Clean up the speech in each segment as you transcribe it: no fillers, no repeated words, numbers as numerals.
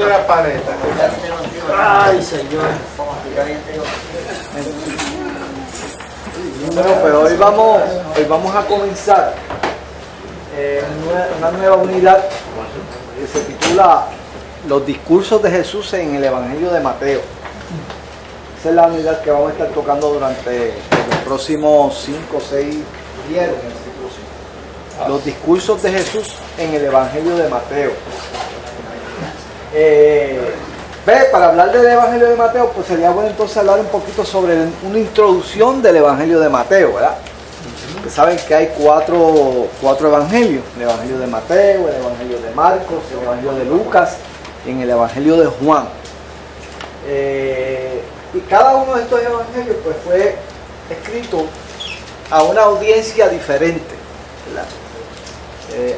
de la paleta. Ay, Señor. Bueno, pues hoy vamos a comenzar una nueva unidad que se titula Los discursos de Jesús en el Evangelio de Mateo. Esa es la unidad que vamos a estar tocando durante los próximos 5 o 6 viernes. Los discursos de Jesús en el Evangelio de Mateo. Para hablar del Evangelio de Mateo, pues sería bueno entonces hablar un poquito sobre una introducción del Evangelio de Mateo, ¿verdad? Ustedes saben que hay cuatro evangelios: el Evangelio de Mateo, el Evangelio de Marcos, el Evangelio de Lucas y en el Evangelio de Juan. Y cada uno de estos evangelios pues fue escrito a una audiencia diferente, ¿verdad?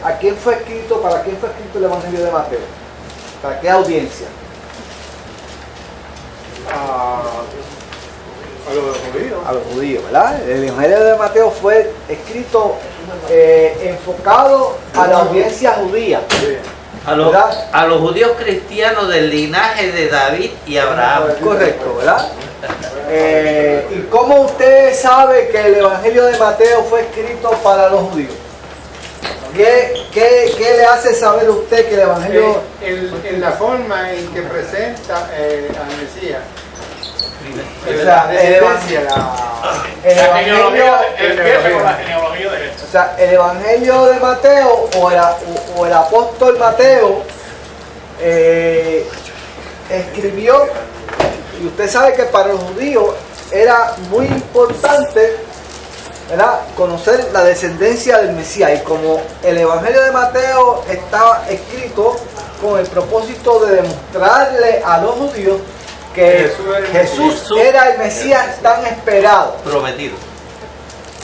¿Para quién fue escrito el Evangelio de Mateo? ¿Para qué audiencia? A los judíos. A los judíos, ¿verdad? El Evangelio de Mateo fue escrito enfocado a la audiencia judía. Sí. A los judíos cristianos del linaje de David y Abraham. Correcto, ¿verdad? ¿Y cómo usted sabe que el Evangelio de Mateo fue escrito para los judíos? ¿Qué le hace saber a usted que el Evangelio... En la forma en que presenta al Mesías. O sea, el Evangelio de Jesús. O sea, el Evangelio de Mateo o el apóstol Mateo escribió, y usted sabe que para los judíos era muy importante, ¿verdad?, conocer la descendencia del Mesías, y como el Evangelio de Mateo estaba escrito con el propósito de demostrarle a los judíos que Jesús era el Mesías tan esperado, Prometido.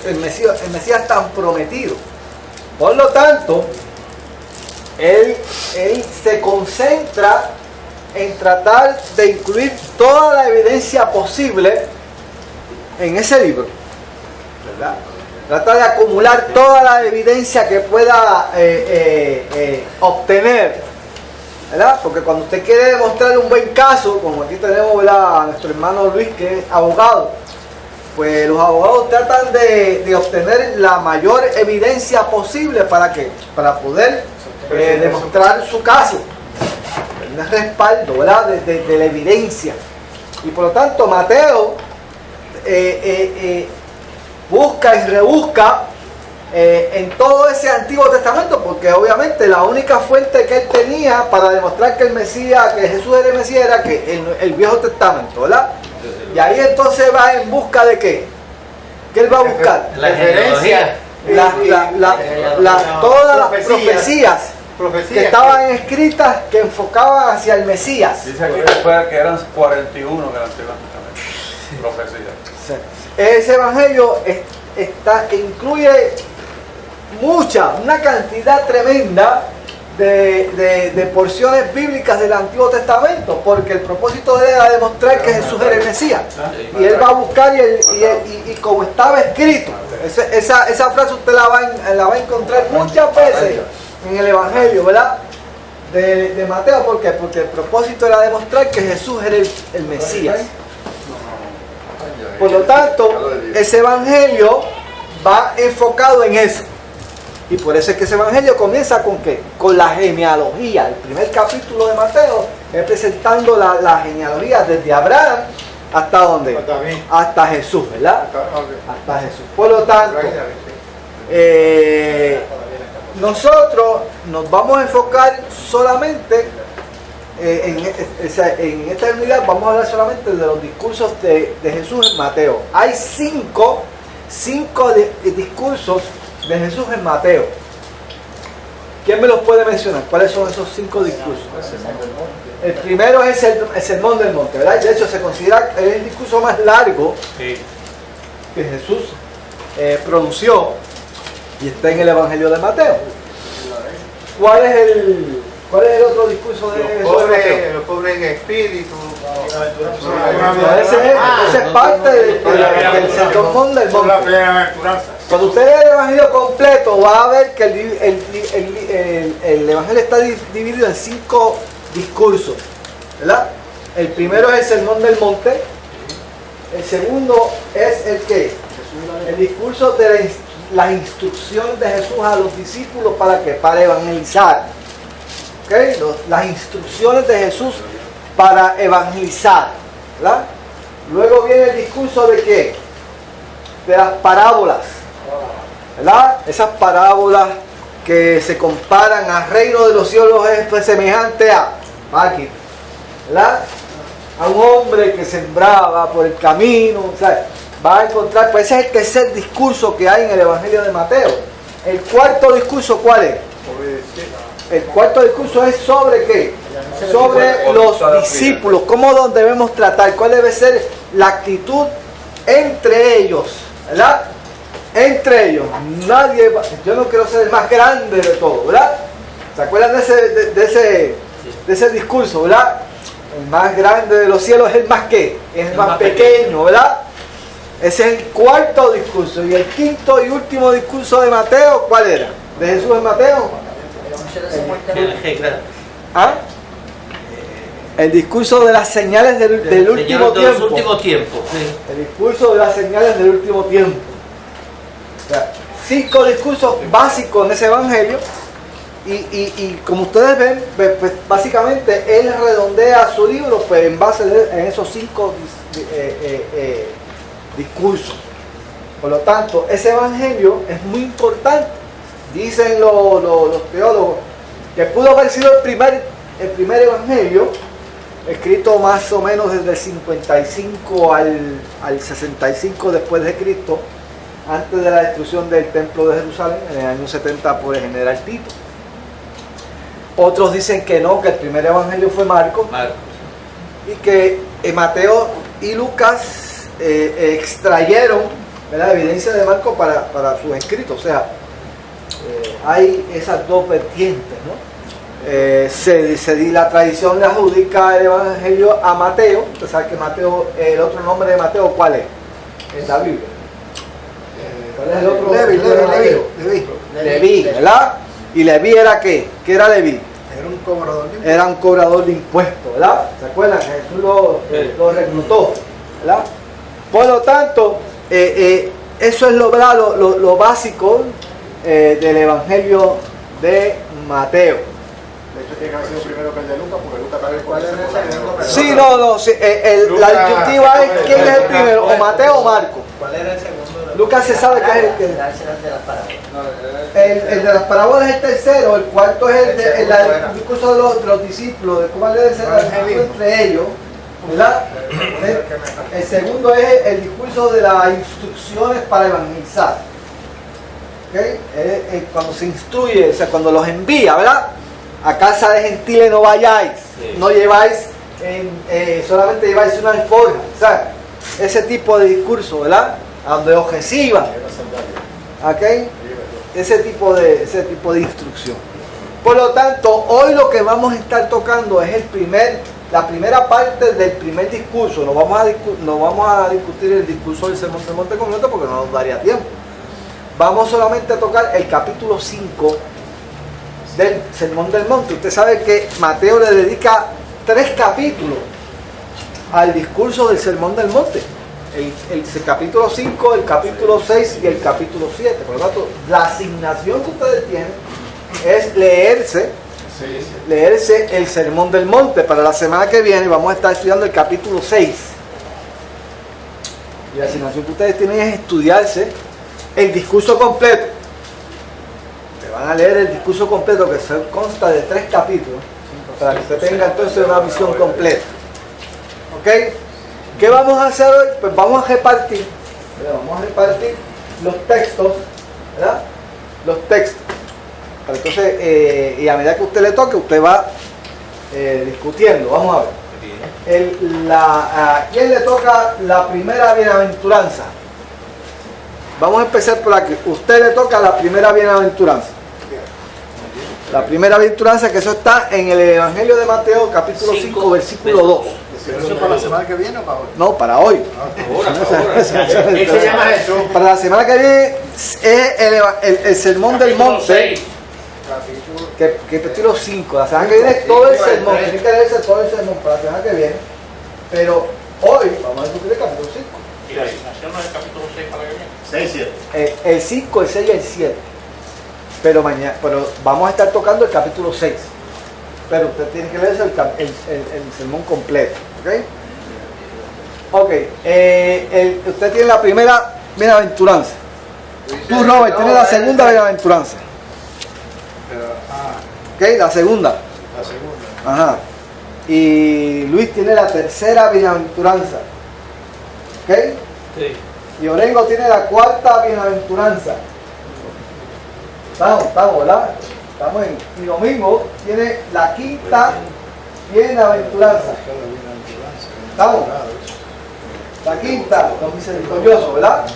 el Mesías tan prometido. Por lo tanto, él se concentra en tratar de incluir toda la evidencia posible en ese libro, ¿verdad? Trata de acumular toda la evidencia que pueda obtener, ¿verdad? Porque cuando usted quiere demostrar un buen caso, como aquí tenemos, ¿verdad?, a nuestro hermano Luis, que es abogado, pues los abogados tratan de obtener la mayor evidencia posible. ¿Para qué? Para poder demostrar su caso, un respaldo, ¿verdad?, de la evidencia. Y por lo tanto Mateo busca y rebusca en todo ese Antiguo Testamento, porque obviamente la única fuente que él tenía para demostrar que el Mesías, que Jesús era el Mesías, era que el Viejo Testamento, ¿verdad? Y ahí entonces va en busca de ¿qué? ¿Qué él va a buscar? La genealogía. Todas las profecías que estaban escritas, que enfocaban hacia el Mesías. Dice aquí que eran 41 que eran profecías. Ese evangelio incluye una cantidad tremenda de porciones bíblicas del Antiguo Testamento, porque el propósito de él era demostrar que Jesús era el Mesías, y él va a buscar y como estaba escrito, esa frase usted la va a encontrar muchas veces en el Evangelio, ¿verdad?, de Mateo. ¿Por qué? Porque el propósito era demostrar que Jesús era el Mesías. Por lo tanto, ese evangelio va enfocado en eso. Y por eso es que ese evangelio comienza con ¿qué? Con la genealogía. El primer capítulo de Mateo es presentando la genealogía desde Abraham hasta ¿dónde? Hasta Jesús, ¿verdad? Hasta Jesús. Por lo tanto, nosotros nos vamos a enfocar solamente en esta unidad. Vamos a hablar solamente de los discursos de Jesús en Mateo. Hay cinco discursos de Jesús en Mateo. ¿Quién me los puede mencionar? ¿Cuáles son esos 5 discursos? El primero es el Sermón del Monte, ¿verdad? De hecho, se considera el discurso más largo que Jesús pronunció, y está en el Evangelio de Mateo. ¿Cuál es el otro discurso de Jesús? Los pobres en espíritu. Ese es parte del Sermón del Monte. Cuando usted lee el Evangelio completo, va a ver que el Evangelio está dividido en 5 discursos, ¿verdad? El primero es el Sermón del Monte. El segundo es el ¿qué? El discurso de las instrucciones de Jesús a los discípulos para ¿qué? Para evangelizar. ¿Okay? Las instrucciones de Jesús para evangelizar, ¿verdad? Luego viene el discurso de ¿qué? De las parábolas, ¿verdad? Esas parábolas que se comparan al reino de los cielos es pues, semejante a aquí, ¿verdad? A un hombre que sembraba por el camino, o sea, va a encontrar, pues ese es el tercer discurso que hay en el Evangelio de Mateo. El cuarto discurso, ¿cuál es? El cuarto discurso es sobre ¿qué? Sobre los discípulos, cómo los debemos tratar, cuál debe ser la actitud entre ellos, ¿verdad? Entre ellos, nadie, yo no quiero ser el más grande de todos, ¿verdad? ¿Se acuerdan de ese discurso, verdad? El más grande de los cielos es el más ¿qué? Es el más pequeño, ¿verdad? Ese es el cuarto discurso. Y el quinto y último discurso de Mateo, ¿cuál era? ¿De Jesús en Mateo? ¿Ah? El discurso de las señales del último tiempo. El discurso de las señales del último tiempo. O sea, 5 discursos básicos en ese evangelio. Y como ustedes ven, pues, básicamente él redondea su libro pues, en base en esos 5 discursos. Por lo tanto, ese evangelio es muy importante. Dicen los teólogos que pudo haber sido el primer evangelio, escrito más o menos desde el 55 al 65 después de Cristo, antes de la destrucción del templo de Jerusalén, en el año 70 por el general Tito. Otros dicen que no, que el primer evangelio fue Marcos. Y que Mateo y Lucas extrayeron, ¿verdad?, evidencia de Marcos para sus escritos. O sea, hay esas dos vertientes, ¿no? La tradición le adjudica el evangelio a Mateo. Usted sabe que Mateo, el otro nombre de Mateo, ¿cuál es? En la Biblia. ¿Cuál es el otro? Leví, ¿verdad? ¿Y Leví era qué? ¿Qué era Leví? Era un cobrador de impuestos. Era un cobrador de impuestos, ¿verdad? ¿Se acuerdan? Jesús lo reclutó, ¿verdad? Por lo tanto, eso es lo básico del Evangelio de Mateo. De hecho, tiene que haber sido primero que el de Lucas, porque Lucas tal vez puede ser. Sí, no. Sí, la disyuntiva es quién es el primero, o Mateo o Marcos. ¿Cuál era el segundo? Lucas se sabe que es el que. El de las parábolas es el tercero, el cuarto es el discurso de los discípulos, de cómo debe ser el discurso entre ellos, ¿verdad? El segundo es el discurso de las instrucciones para evangelizar. ¿Okay? Cuando se instruye, o sea, cuando los envía, ¿verdad? A casa de gentiles no vayáis, no lleváis, solamente lleváis una alforja, o sea, ese tipo de discurso, ¿verdad? A donde os reciban, ¿okay? Ese tipo de instrucción. Por lo tanto, hoy lo que vamos a estar tocando es la primera parte del primer discurso. No vamos a discutir el discurso del Sermón del Monte completo porque no nos daría tiempo. Vamos solamente a tocar el capítulo 5 del Sermón del Monte. Usted sabe que Mateo le dedica 3 capítulos al discurso del Sermón del Monte. El capítulo 5, el capítulo 6 y el capítulo 7. Por lo tanto, la asignación que ustedes tienen es leerse el Sermón del Monte. Para la semana que viene vamos a estar estudiando el capítulo 6. Y la asignación que ustedes tienen es estudiarse el discurso completo. Te van a leer el discurso completo, que consta de 3 capítulos, para que usted tenga entonces una visión completa. ¿Ok? ¿Qué vamos a hacer hoy? Pues vamos a repartir los textos, ¿verdad? Los textos. Entonces, y a medida que usted le toque, usted va discutiendo. Vamos a ver. ¿A quién le toca la primera bienaventuranza? Vamos a empezar por aquí. Usted le toca la primera bienaventuranza. La primera bienaventuranza, que eso está en el Evangelio de Mateo, capítulo 5, versículo 2. ¿Eso para la semana que viene o para hoy? No, para hoy. ¿Qué se llama eso? Para la semana que viene es el Sermón del Monte. capítulo 5. La semana que viene todo el sermón. Tiene que leerse todo el sermón para la semana que viene. Pero hoy vamos a discutir el capítulo 5. ¿Y la asignación no es el capítulo 6 para que viene? 6, 7. El 5, el 6 y el 7. Pero vamos a estar tocando el capítulo 6. Pero usted tiene que leerse el sermón completo. ¿Ok? Usted tiene la primera bienaventuranza. Tú, Robert, tienes la segunda bienaventuranza. ¿Ok? La segunda. La segunda. Ajá. Y Luis tiene la tercera bienaventuranza. ¿Ok? Sí. Y Orengo tiene la cuarta bienaventuranza. Estamos, ¿verdad? Y Domingo tiene la quinta bienaventuranza. ¿Estamos? La quinta, los misericordiosos, ¿verdad?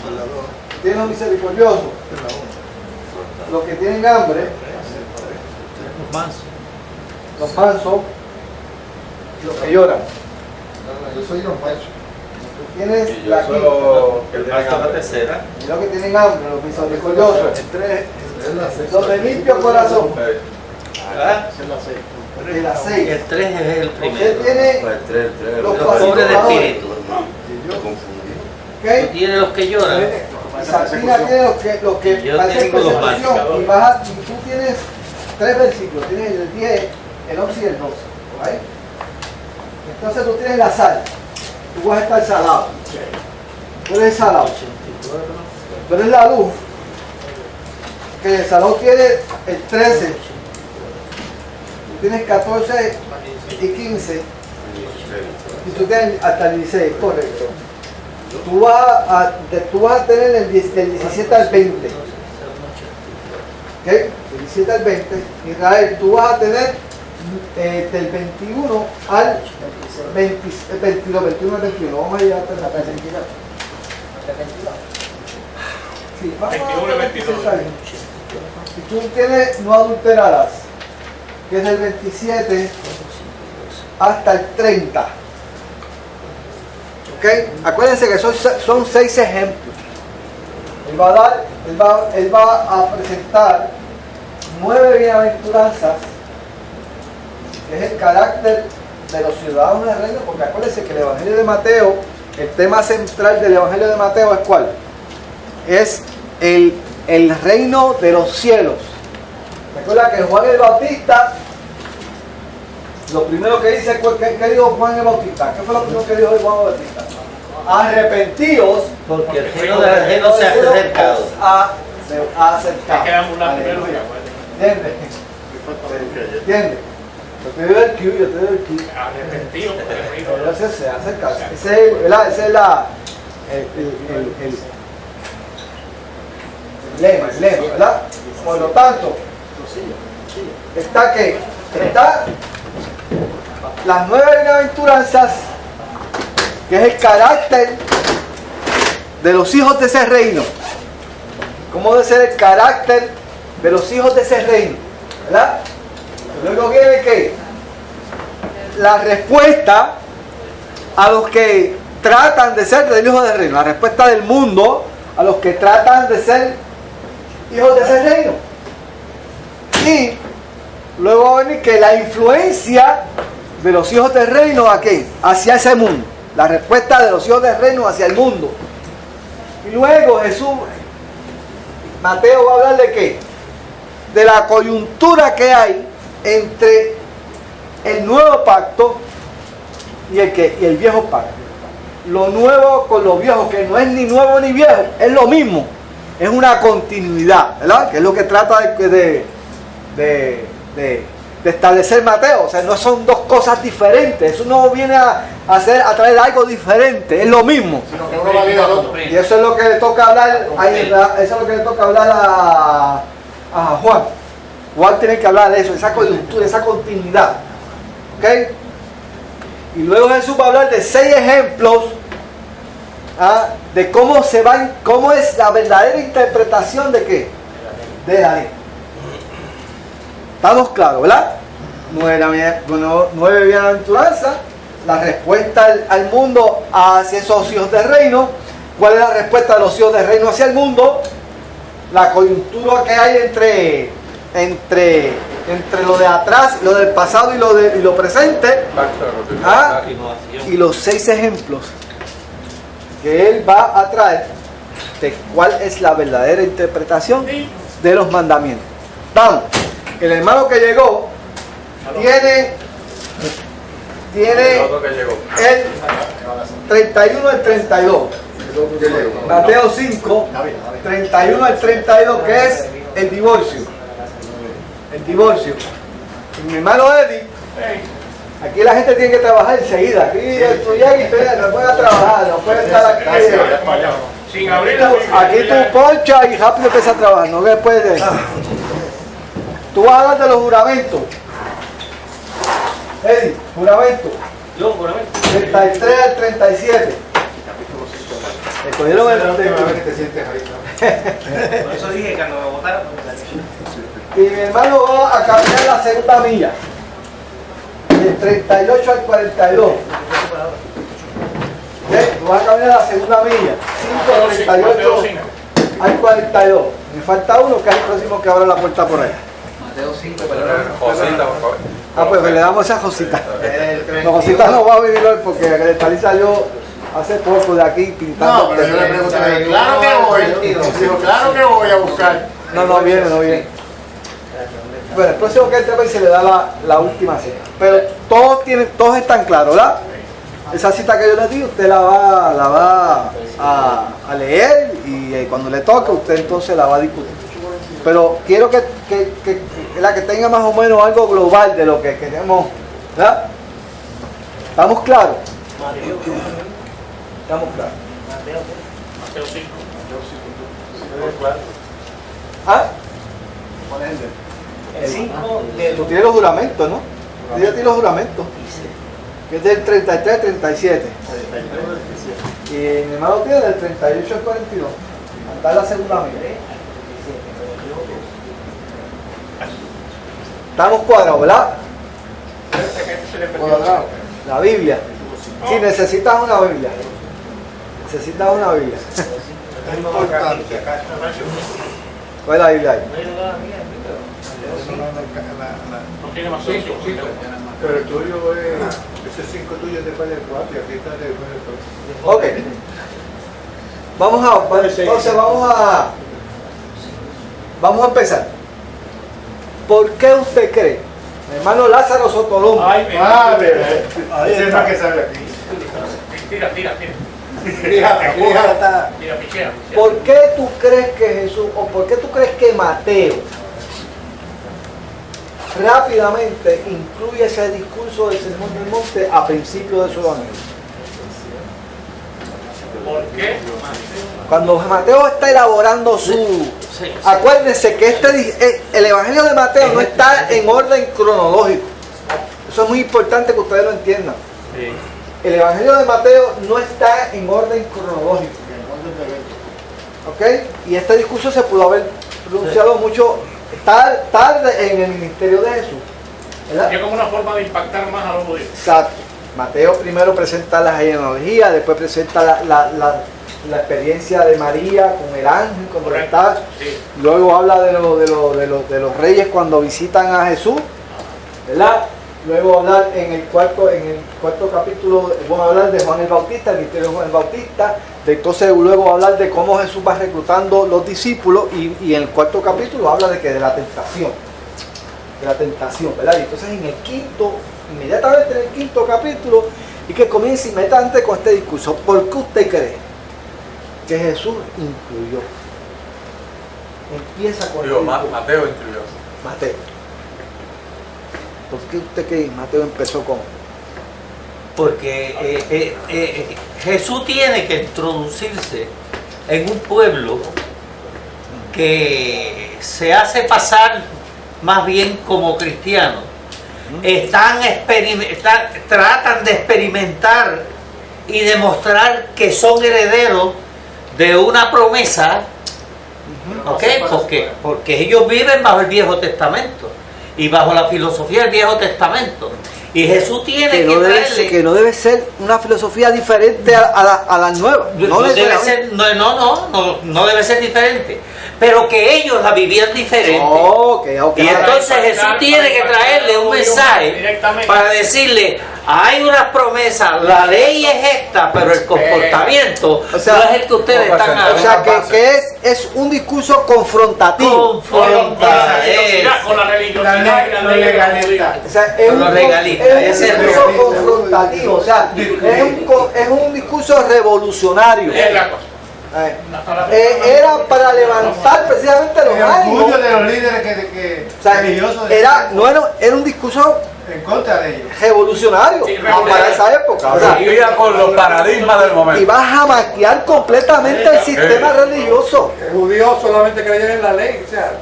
Tienen los misericordiosos. Los que tienen hambre. Los mansos. Y los que lloran. Yo soy los machos. Tú tienes la quinta. La tercera. Y los que tienen hambre, los misericordiosos. Los de limpio corazón. ¿Verdad? De la 6. El 3 es el Usted primero. tiene los Los pobres de pacificadores. espíritu. Tú ¿Ok? tienes los que lloran. Y Santina tiene los que Yo parecen tengo los persecución. marcadores. Y tú tienes 3 versículos. Tienes el 10, el 11 y el 12. ¿Right? Entonces tú tienes la sal. Tú vas a estar salado. Tú eres salado. Tú eres la luz. Que el salón tiene el 13. Tú tienes 14 y 15. Y tú tienes hasta el 16, correcto. Tú vas a tener del 17 al 20. ¿Ok? Del 17 al 20. Israel, tú vas a tener del 21 al 22, 21 al 21. Vamos a llegar hasta la 22. Sí, vamos 21 y 22. Y tú tienes no adulterarás, que es del 27 hasta el 30. ¿Ok? Acuérdense que son 6 ejemplos. Él va a presentar 9 bienaventuranzas, que es el carácter de los ciudadanos del reino, porque acuérdense que el Evangelio de Mateo, el tema central del Evangelio de Mateo es ¿cuál? Es el reino de los cielos. Recuerda que Juan el Bautista, lo primero que dice, ¿qué dijo Juan el Bautista? ¿Qué fue lo primero que dijo Juan el Bautista? Arrepentíos, Porque el reino del reino se ha acercado. Se ha acercado. Hay que ambular primero. ¿Entiendes? ¿Entiendes? Yo te doy el cue, yo te doy el cue. Arrepentido por el reino. Entonces se acerca. Ese es el lema, ¿verdad? Por lo tanto, está las 9 bienaventuranzas, que es el carácter de los hijos de ese reino. ¿Cómo debe ser el carácter de los hijos de ese reino? ¿Verdad? Luego viene que la respuesta a los que tratan de ser del hijo del reino, la respuesta del mundo a los que tratan de ser hijos de ese reino. Y luego va a venir que la influencia de los hijos del reino aquí, hacia ese mundo, la respuesta de los hijos del reino hacia el mundo. Y luego Mateo va a hablar de qué, de la coyuntura que hay entre el nuevo pacto y el viejo pacto. Lo nuevo con lo viejo, que no es ni nuevo ni viejo, es lo mismo, es una continuidad, ¿verdad? Que es lo que trata de establecer Mateo. O sea, no son dos cosas diferentes, eso no viene a traer algo diferente, es lo mismo. Sino que uno valida al otro. Y eso es lo que le toca hablar eso es lo que le toca hablar a Juan. Juan tiene que hablar de eso, esa coyuntura, esa continuidad. ¿Ok? Y luego Jesús va a hablar de 6 ejemplos de cómo es la verdadera interpretación de qué, de la ley. Estamos claros, ¿verdad? 9 bienaventuranzas, la respuesta al mundo hacia esos hijos del reino. ¿Cuál es la respuesta de los hijos del reino hacia el mundo? La coyuntura que hay entre entre lo de atrás, lo del pasado y lo presente, ¿ah? Y los 6 ejemplos que él va a traer de cuál es la verdadera interpretación de los mandamientos. Vamos, el hermano que llegó tiene el 31 al 32. Mateo 5, 31 al 32, que es el divorcio. El divorcio. Y mi hermano Eddie, aquí la gente tiene que trabajar enseguida. Aquí estudiar y no puede trabajar, no puede estar aquí. Sin abrir Aquí tú ponchas y rápido empieza a trabajar, no después de eso. Tú vas a hablar de los juramentos. Eddie, juramento. Yo, juramento. 33 al 37. Escogieron el Por eso dije cuando me votaron. Y mi hermano va a caminar la segunda milla. Del 38 al 42. Tú vas a caminar la segunda milla. 5, 38 al 42. Me falta uno que es el próximo que abre la puerta por ahí. Mateo 5, Josita, por favor. Ah, pues le damos esa Josita. No, Josita no va a venir hoy porque Talí salió hace poco de aquí pintando. No, pero yo le pregunté, claro que voy. Digo, claro que voy a buscar. No viene. Bueno, el próximo que entre y se le da la última cita. Pero todos están claros, ¿verdad? Esa cita que yo les di, usted la va a leer y cuando le toque, usted entonces la va a discutir. Pero quiero que tenga más o menos algo global de lo que queremos, ¿verdad? ¿Estamos claros? Estamos claros. Mateo 5. ¿Ah? El 5 Tú tienes los juramentos, ¿no? Tú ya tienes los juramentos. Que es del 33 al 37. Y mi hermano tiene del 38 al 42. Hasta la segunda milla. Estamos cuadrados, ¿verdad? Cuadrado. La Biblia. Sí, necesitas una Biblia. Necesitas una Biblia. ¿Cuál es la Biblia ahí? No tiene más 5. Pero el tuyo es, ese 5 tuyo es después del 4 y aquí está después del 4. Ok. Entonces vamos a empezar. ¿Por qué usted cree? Mi hermano Lázaro Sotolón. Ay, Madre, ese es más que sale aquí. Tira. Fíjate. Tira, pichea. ¿Por qué tú crees que Jesús, o por qué tú crees que Mateo rápidamente incluye ese discurso del Sermón del Monte a principio de su evangelio? ¿Por qué? Cuando Mateo está elaborando su... Acuérdense que el Evangelio de Mateo no está en orden cronológico. Eso es muy importante que ustedes lo entiendan. El Evangelio de Mateo no está en orden cronológico. ¿Ok? Y este discurso se pudo haber pronunciado mucho tarde en el ministerio de Jesús, ¿verdad? Es como una forma de impactar más a los judíos. Exacto. Mateo primero presenta la genealogía, después presenta la experiencia de María con el ángel cuando está. Sí. Luego habla de los reyes cuando visitan a Jesús, ¿verdad? Luego hablar en el cuarto capítulo, vamos a hablar de Juan el Bautista, el misterio de Juan el Bautista. Entonces luego hablar de cómo Jesús va reclutando los discípulos y en el cuarto capítulo habla de la tentación, ¿verdad? Y entonces inmediatamente en el quinto capítulo, y que comienza inmediatamente con este discurso. ¿Por qué usted cree que Jesús incluyó? Empieza con Mateo incluyó. Mateo. ¿Por qué usted cree que Mateo empezó con? Porque Jesús tiene que introducirse en un pueblo que se hace pasar más bien como cristiano. Tratan de experimentar y demostrar que son herederos de una promesa, ¿ok? Porque ellos viven bajo el Viejo Testamento y bajo la filosofía del Viejo Testamento. Y Jesús tiene que que no, debe traerle... ser, que no debe ser una filosofía diferente a la nueva. No debe ser, no debe ser diferente, pero que ellos la vivían diferente. Okay. Y entonces Jesús tiene que traerle un mensaje para decirle, hay unas promesas, la ley es esta, pero el comportamiento o sea, no es el que ustedes están O sea, que es un discurso confrontativo. Con la religiosidad y la legalidad. O sea, Con lo legalista, es un ese es discurso el confrontativo, o sea, es un discurso revolucionario. Es la cosa. Era para levantar precisamente los El ánimos. orgullo de los líderes O sea, religiosos era un discurso en contra de ellos. revolucionario Sí, para esa época. O sea, Rompía con los paradigmas del y momento. vas a maquiar completamente el sistema religioso. El judío solamente creía en la ley, o sea,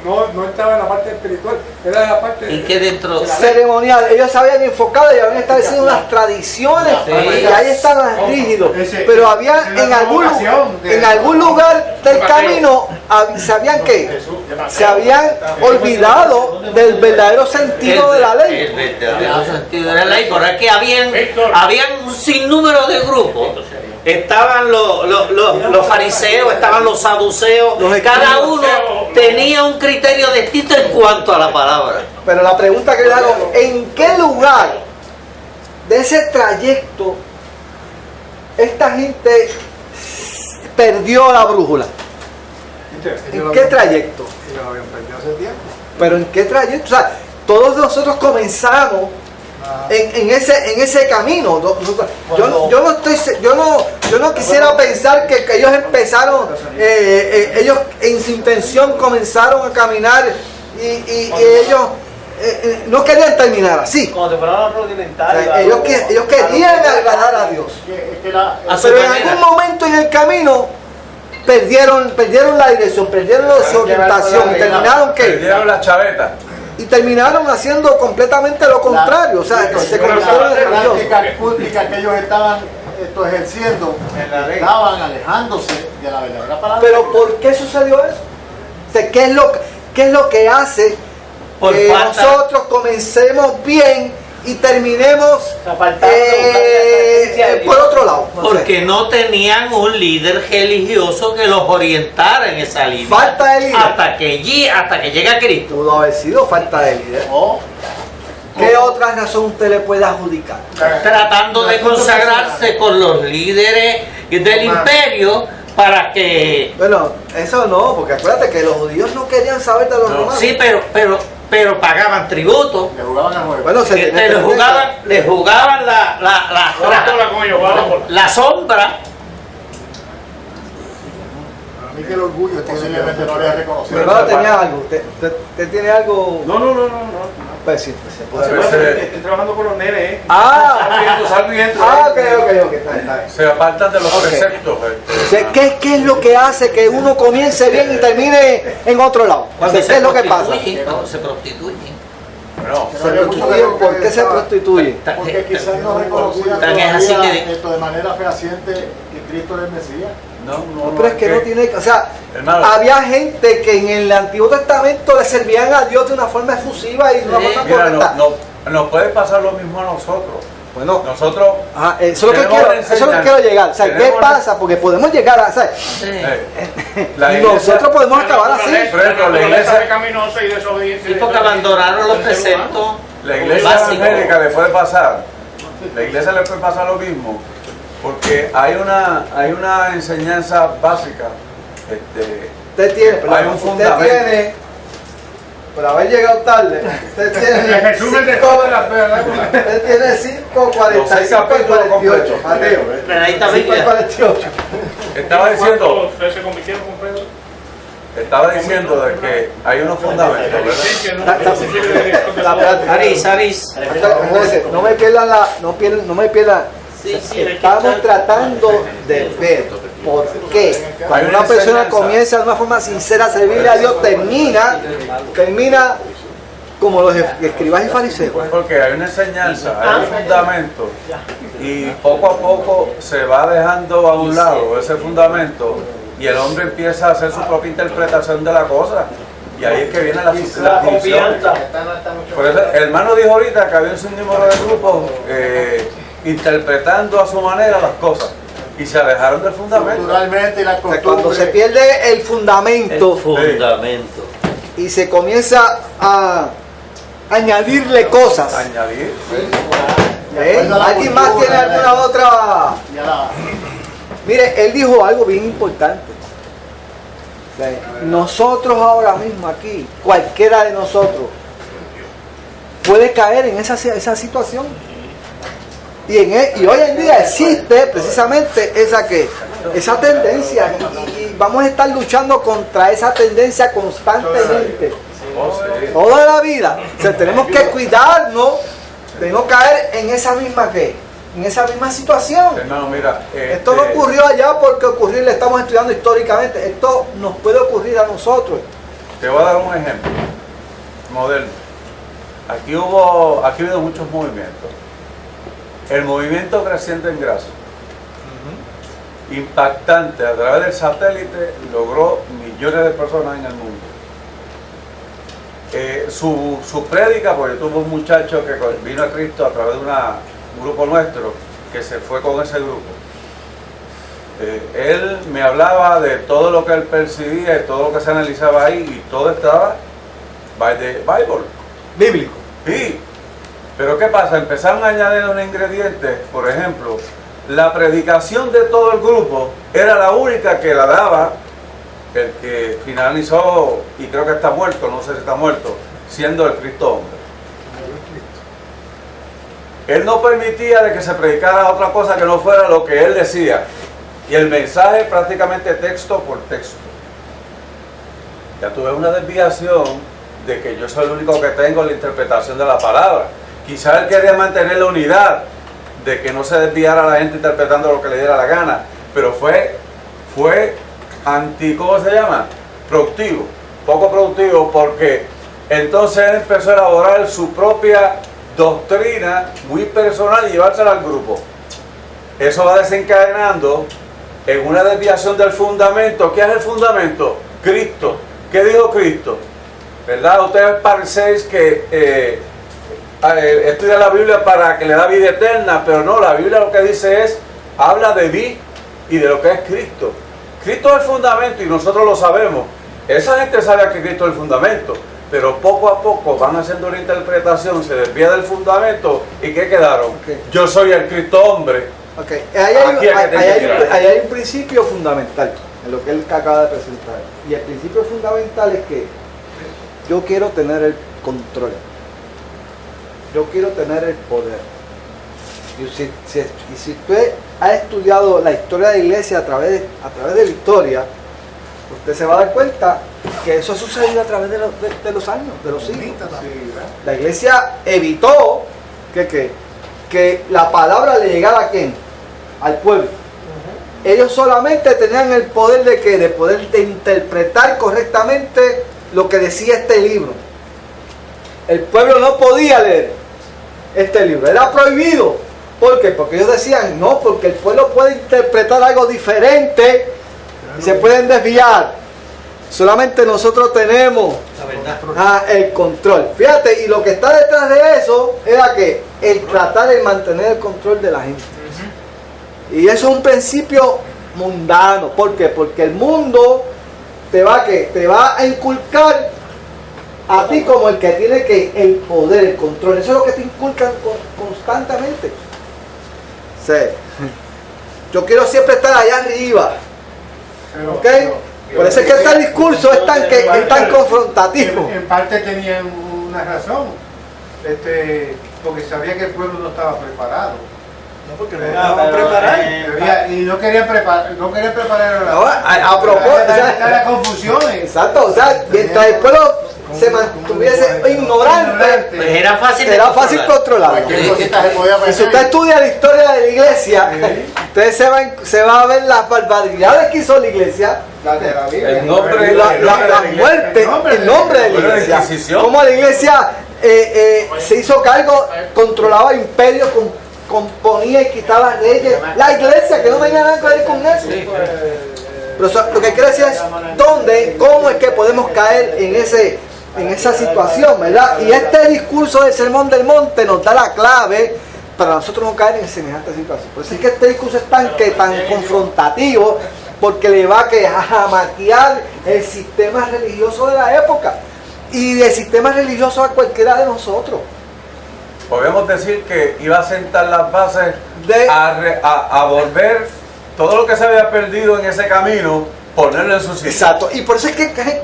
no estaba en la parte espiritual, era la parte Y que dentro... Ceremonial, ellos se habían enfocado y habían establecido unas tradiciones Sí. y ahí estaban rígidos, Ese- pero había es la provocación en algún lugar del camino sabían que se habían olvidado del verdadero sentido de la ley. El verdadero sentido de la ley, por aquí habían un sinnúmero de grupos. Estaban los fariseos, estaban los saduceos, cada uno tenía un criterio distinto en cuanto a la palabra. Pero la pregunta que le hago, ¿en qué lugar de ese trayecto esta gente perdió la brújula? ¿En qué trayecto? Ellos habían perdido hace tiempo. Pero ¿en qué trayecto? O sea, todos nosotros comenzamos en ese camino. Yo no quisiera pensar que ellos empezaron, ellos en su intención comenzaron a caminar y ellos no querían terminar así. Como te fueron rudimentarios. Ellos querían agradar a Dios. A su Pero en manera. algún momento en el camino perdieron la dirección, perdieron su orientación y terminaron ¿qué? Perdieron la chaveta. Y terminaron haciendo completamente lo contrario, o sea, se convirtieron en La religiosos. práctica pública que ellos estaban ejerciendo, En la ley. estaban alejándose de la verdadera palabra. Pero ¿por qué sucedió eso? O sea, ¿qué es lo que hace Por que falta- nosotros comencemos bien y terminemos por otro lado? No sé. Porque no tenían un líder religioso que los orientara en esa línea. Falta de líder. Hasta que llega Cristo. Pudo haber sido falta de líder. ¿Qué otra razón usted le puede adjudicar? Tratando de consagrarse con los líderes del imperio para que... Bueno, eso no, porque acuérdate que los judíos no querían saber de los romanos. Sí, pero pagaban tributo. Le jugaban al juego. Bueno, se tenía que Le jugaban la sombra. Para mí que el orgullo posiblemente no había Mi reconocido. hermano tenía algo. ¿Usted tiene algo? No. Pues sí. Estoy trabajando con los nenes, Salgo y entro. Ok. Está bien. Se apartan de los Ok. preceptos. O sea, ¿qué es lo que hace que uno comience bien y termine en otro lado? O sea, ¿qué es lo que pasa? Cuando se prostituyen. Bueno, Se prostituyen, ¿por qué se prostituyen? Porque quizás no reconocían Tan es así todavía que- esto de manera fehaciente que Cristo era el Mesías. No, pero es que no tiene, o sea, Hermano. había gente que en el Antiguo Testamento le servían a Dios de una forma efusiva y de una Sí. forma mira, correcta. nos puede pasar lo mismo a nosotros. Bueno, Nosotros, ajá, eso es lo que tenemos quiero, una eso es lo que enseñanza. quiero llegar. O sea, ¿qué Tenemos una- pasa? Porque podemos llegar a, ¿sabes? la iglesia, Nosotros podemos acabar así. Por ejemplo, la iglesia- pecaminosa y desobediente. Sí, porque abandonaron los preceptos la iglesia básicos. evangélica le puede pasar. La iglesia le puede pasar lo mismo. Porque hay una enseñanza básica. Usted tiene, Hay un fundamento. por haber llegado tarde, usted tiene resumen de todas las verdades. usted tiene 5:45 y 48, Mateo. Pero ahí está 5 y 48. Estaba diciendo ¿Cuántos se convirtieron con Pedro? de que hay unos fundamentos, ¿verdad? Aris. No me pierdan Sí, estamos tratando de ver por qué cuando una persona comienza de una forma sincera a servirle a Dios termina como los escribas y fariseos. Porque hay una enseñanza, hay un fundamento y poco a poco se va dejando a un lado ese fundamento y el hombre empieza a hacer su propia interpretación de la cosa Y ahí es que viene la división. Por eso el hermano dijo ahorita que había un sinnúmero de grupos interpretando a su manera las cosas y se alejaron del fundamento. Culturalmente y la costumbre. Cuando se pierde el fundamento y se comienza a añadirle cosas. Añadir. ¿Alguien más tiene alguna otra? Mire, él dijo algo bien importante. Nosotros ahora mismo aquí, cualquiera de nosotros, puede caer en esa situación. Y hoy en día existe precisamente esa tendencia. Y vamos a estar luchando contra esa tendencia constantemente. Toda la vida. O sea, tenemos que cuidarnos de no caer en esa misma situación. Hermano, mira, esto no ocurrió allá porque ocurrió, le estamos estudiando históricamente. Esto nos puede ocurrir a nosotros. Te voy a dar un ejemplo moderno. Aquí ha habido muchos movimientos. El movimiento Creciente en Gracia, impactante, a través del satélite logró millones de personas en el mundo. Su prédica, porque tuvo un muchacho que vino a Cristo a través de un grupo nuestro, que se fue con ese grupo. Él me hablaba de todo lo que él percibía y todo lo que se analizaba ahí, y todo estaba by the Bible. Bíblico. Sí. Pero ¿qué pasa? Empezaron a añadir unos ingredientes. Por ejemplo, la predicación de todo el grupo era la única que la daba el que finalizó, y creo que está muerto, no sé si está muerto, siendo el Cristo hombre. Él no permitía de que se predicara otra cosa que no fuera lo que él decía. Y el mensaje prácticamente texto por texto. Ya tuve una desviación de que yo soy el único que tengo la interpretación de la palabra. Quizá él quería mantener la unidad, de que no se desviara la gente interpretando lo que le diera la gana, pero fue ¿cómo se llama? Productivo, poco productivo, porque entonces él empezó a elaborar su propia doctrina muy personal y llevársela al grupo. Eso va desencadenando en una desviación del fundamento. ¿Qué es el fundamento? Cristo. ¿Qué dijo Cristo? ¿Verdad? Ustedes parecéis que estudia la Biblia para que le da vida eterna, pero no, la Biblia lo que dice habla de mí y de lo que es Cristo. Cristo es el fundamento y nosotros lo sabemos. Esa gente sabe que Cristo es el fundamento, pero poco a poco van haciendo una interpretación, se desvía del fundamento, ¿y qué quedaron? Yo soy el Cristo hombre. Ahí hay un principio fundamental en lo que él acaba de presentar. Y el principio fundamental es que yo quiero tener el control. Yo quiero tener el poder. Y si usted ha estudiado la historia de la iglesia a través de la historia, usted se va a dar cuenta que eso ha sucedido a través de los años, de los siglos. La iglesia evitó que la palabra le llegara ¿a quién? Al pueblo. Ellos solamente tenían el poder de interpretar correctamente lo que decía este libro. El pueblo no podía leer este libro, era prohibido. ¿Por qué? Porque ellos decían, no, porque el pueblo puede interpretar algo diferente y se pueden desviar. Solamente nosotros tenemos el control. Fíjate, y lo que está detrás de eso era que el tratar de mantener el control de la gente. Y eso es un principio mundano. ¿Por qué? Porque el mundo te va a inculcar a ti como el que tiene el poder, el control. Eso es lo que te inculcan constantemente. Sí. Yo quiero siempre estar allá arriba. ¿Ok? Por eso es que este discurso es tan confrontativo. En parte tenían una razón. Porque sabía que el pueblo no estaba preparado. No, porque no estaban preparados. Y no querían preparar a propósito. Las confusiones. Exacto, o sea, mientras el pueblo se mantuviese ignorante, pues era fácil controlarlo. Si usted estudia la historia de la iglesia, usted se va a ver las barbaridades que hizo la iglesia, el nombre la muerte, el nombre de la iglesia, cómo la iglesia se hizo cargo, controlaba imperios, componía y quitaba reyes. La iglesia, que no tenía nada que ver con eso. Pero lo que quiero decir es cómo es que podemos caer en esa situación, ¿verdad? Y este discurso del Sermón del Monte nos da la clave para nosotros no caer en semejante situación. Por eso es que este discurso es tan confrontativo, porque le va a maquiar el sistema religioso de la época y del sistema religioso a cualquiera de nosotros. Podemos decir que iba a sentar las bases a volver todo lo que se había perdido en ese camino, ponerlo en su sitio. Exacto, y por eso es que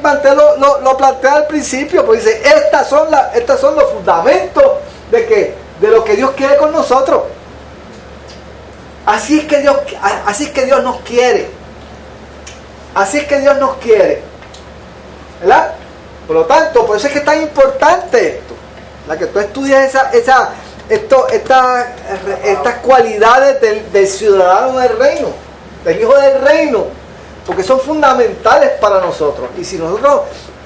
lo plantea al principio, porque dice, estos son los fundamentos de lo que Dios quiere con nosotros. Así es que Dios nos quiere. Así es que Dios nos quiere. ¿Verdad? Por lo tanto, por eso es que es tan importante esto. La que tú estudias estas cualidades del ciudadano del reino, del hijo del reino, porque son fundamentales para nosotros. Y si nosotros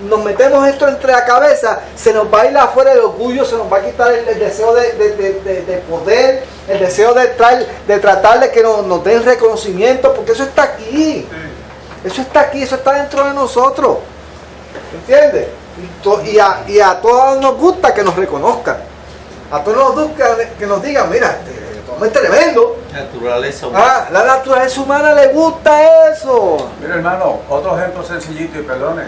nos metemos esto entre la cabeza, se nos va a ir afuera el orgullo, se nos va a quitar el deseo de poder, el deseo de tratar de que nos den reconocimiento, porque eso está aquí. Eso está aquí, eso está dentro de nosotros. ¿Entiendes? Y a todos nos gusta que nos reconozcan. A todos nos gusta que nos digan, mira, tú es tremendo. Naturaleza humana. La naturaleza humana le gusta eso. Mira, hermano, otro ejemplo sencillito y perdone.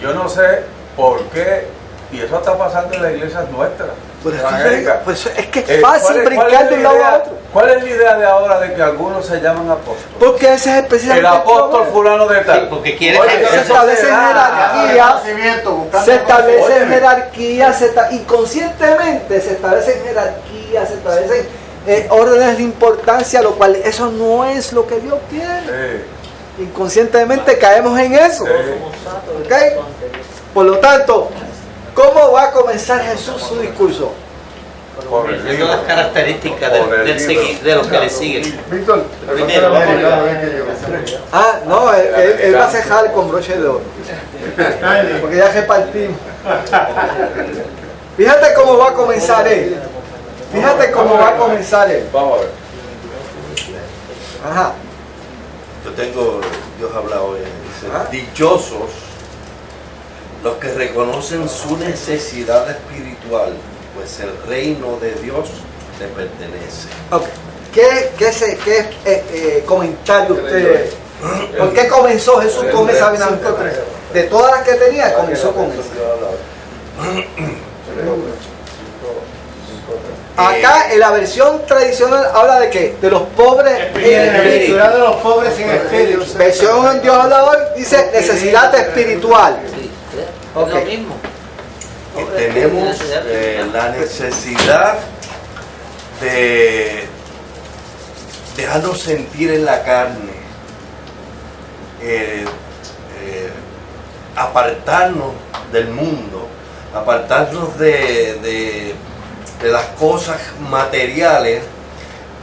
Yo no sé por qué, y eso está pasando en las iglesias nuestras. Pues es que es fácil brincar de un lado a otro. ¿Cuál es la idea de ahora de que algunos se llaman apóstoles? Porque ese es precisamente el apóstol fulano de tal. Sí, porque quiere se establece jerarquía, inconscientemente se establecen jerarquías, se establecen órdenes de importancia, lo cual eso no es lo que Dios quiere. Inconscientemente caemos en eso. ¿Okay? Por lo tanto, ¿cómo va a comenzar Jesús su discurso? Por el libro. Todas las características de los que le siguen. Víctor, Primero, No, él va a cejar con broche de oro. Porque ya repartimos. Fíjate cómo va a comenzar él. Fíjate cómo va a comenzar él. Vamos a ver. Ajá. Yo tengo, Dios habla hoy, dice, dichosos los que reconocen su necesidad espiritual, pues el reino de Dios le pertenece. Okay. ¿Qué comentario usted? ¿Por qué comenzó Jesús con esa bienaventuranza? De todas las que tenía, comenzó con eso. Acá en la versión tradicional habla de qué? De los pobres en espíritu. De los pobres en espíritu. Versión en Dios hablador dice necesidad espiritual. Es lo mismo. Y tenemos la necesidad de dejarnos sentir en la carne, apartarnos del mundo, apartarnos de las cosas materiales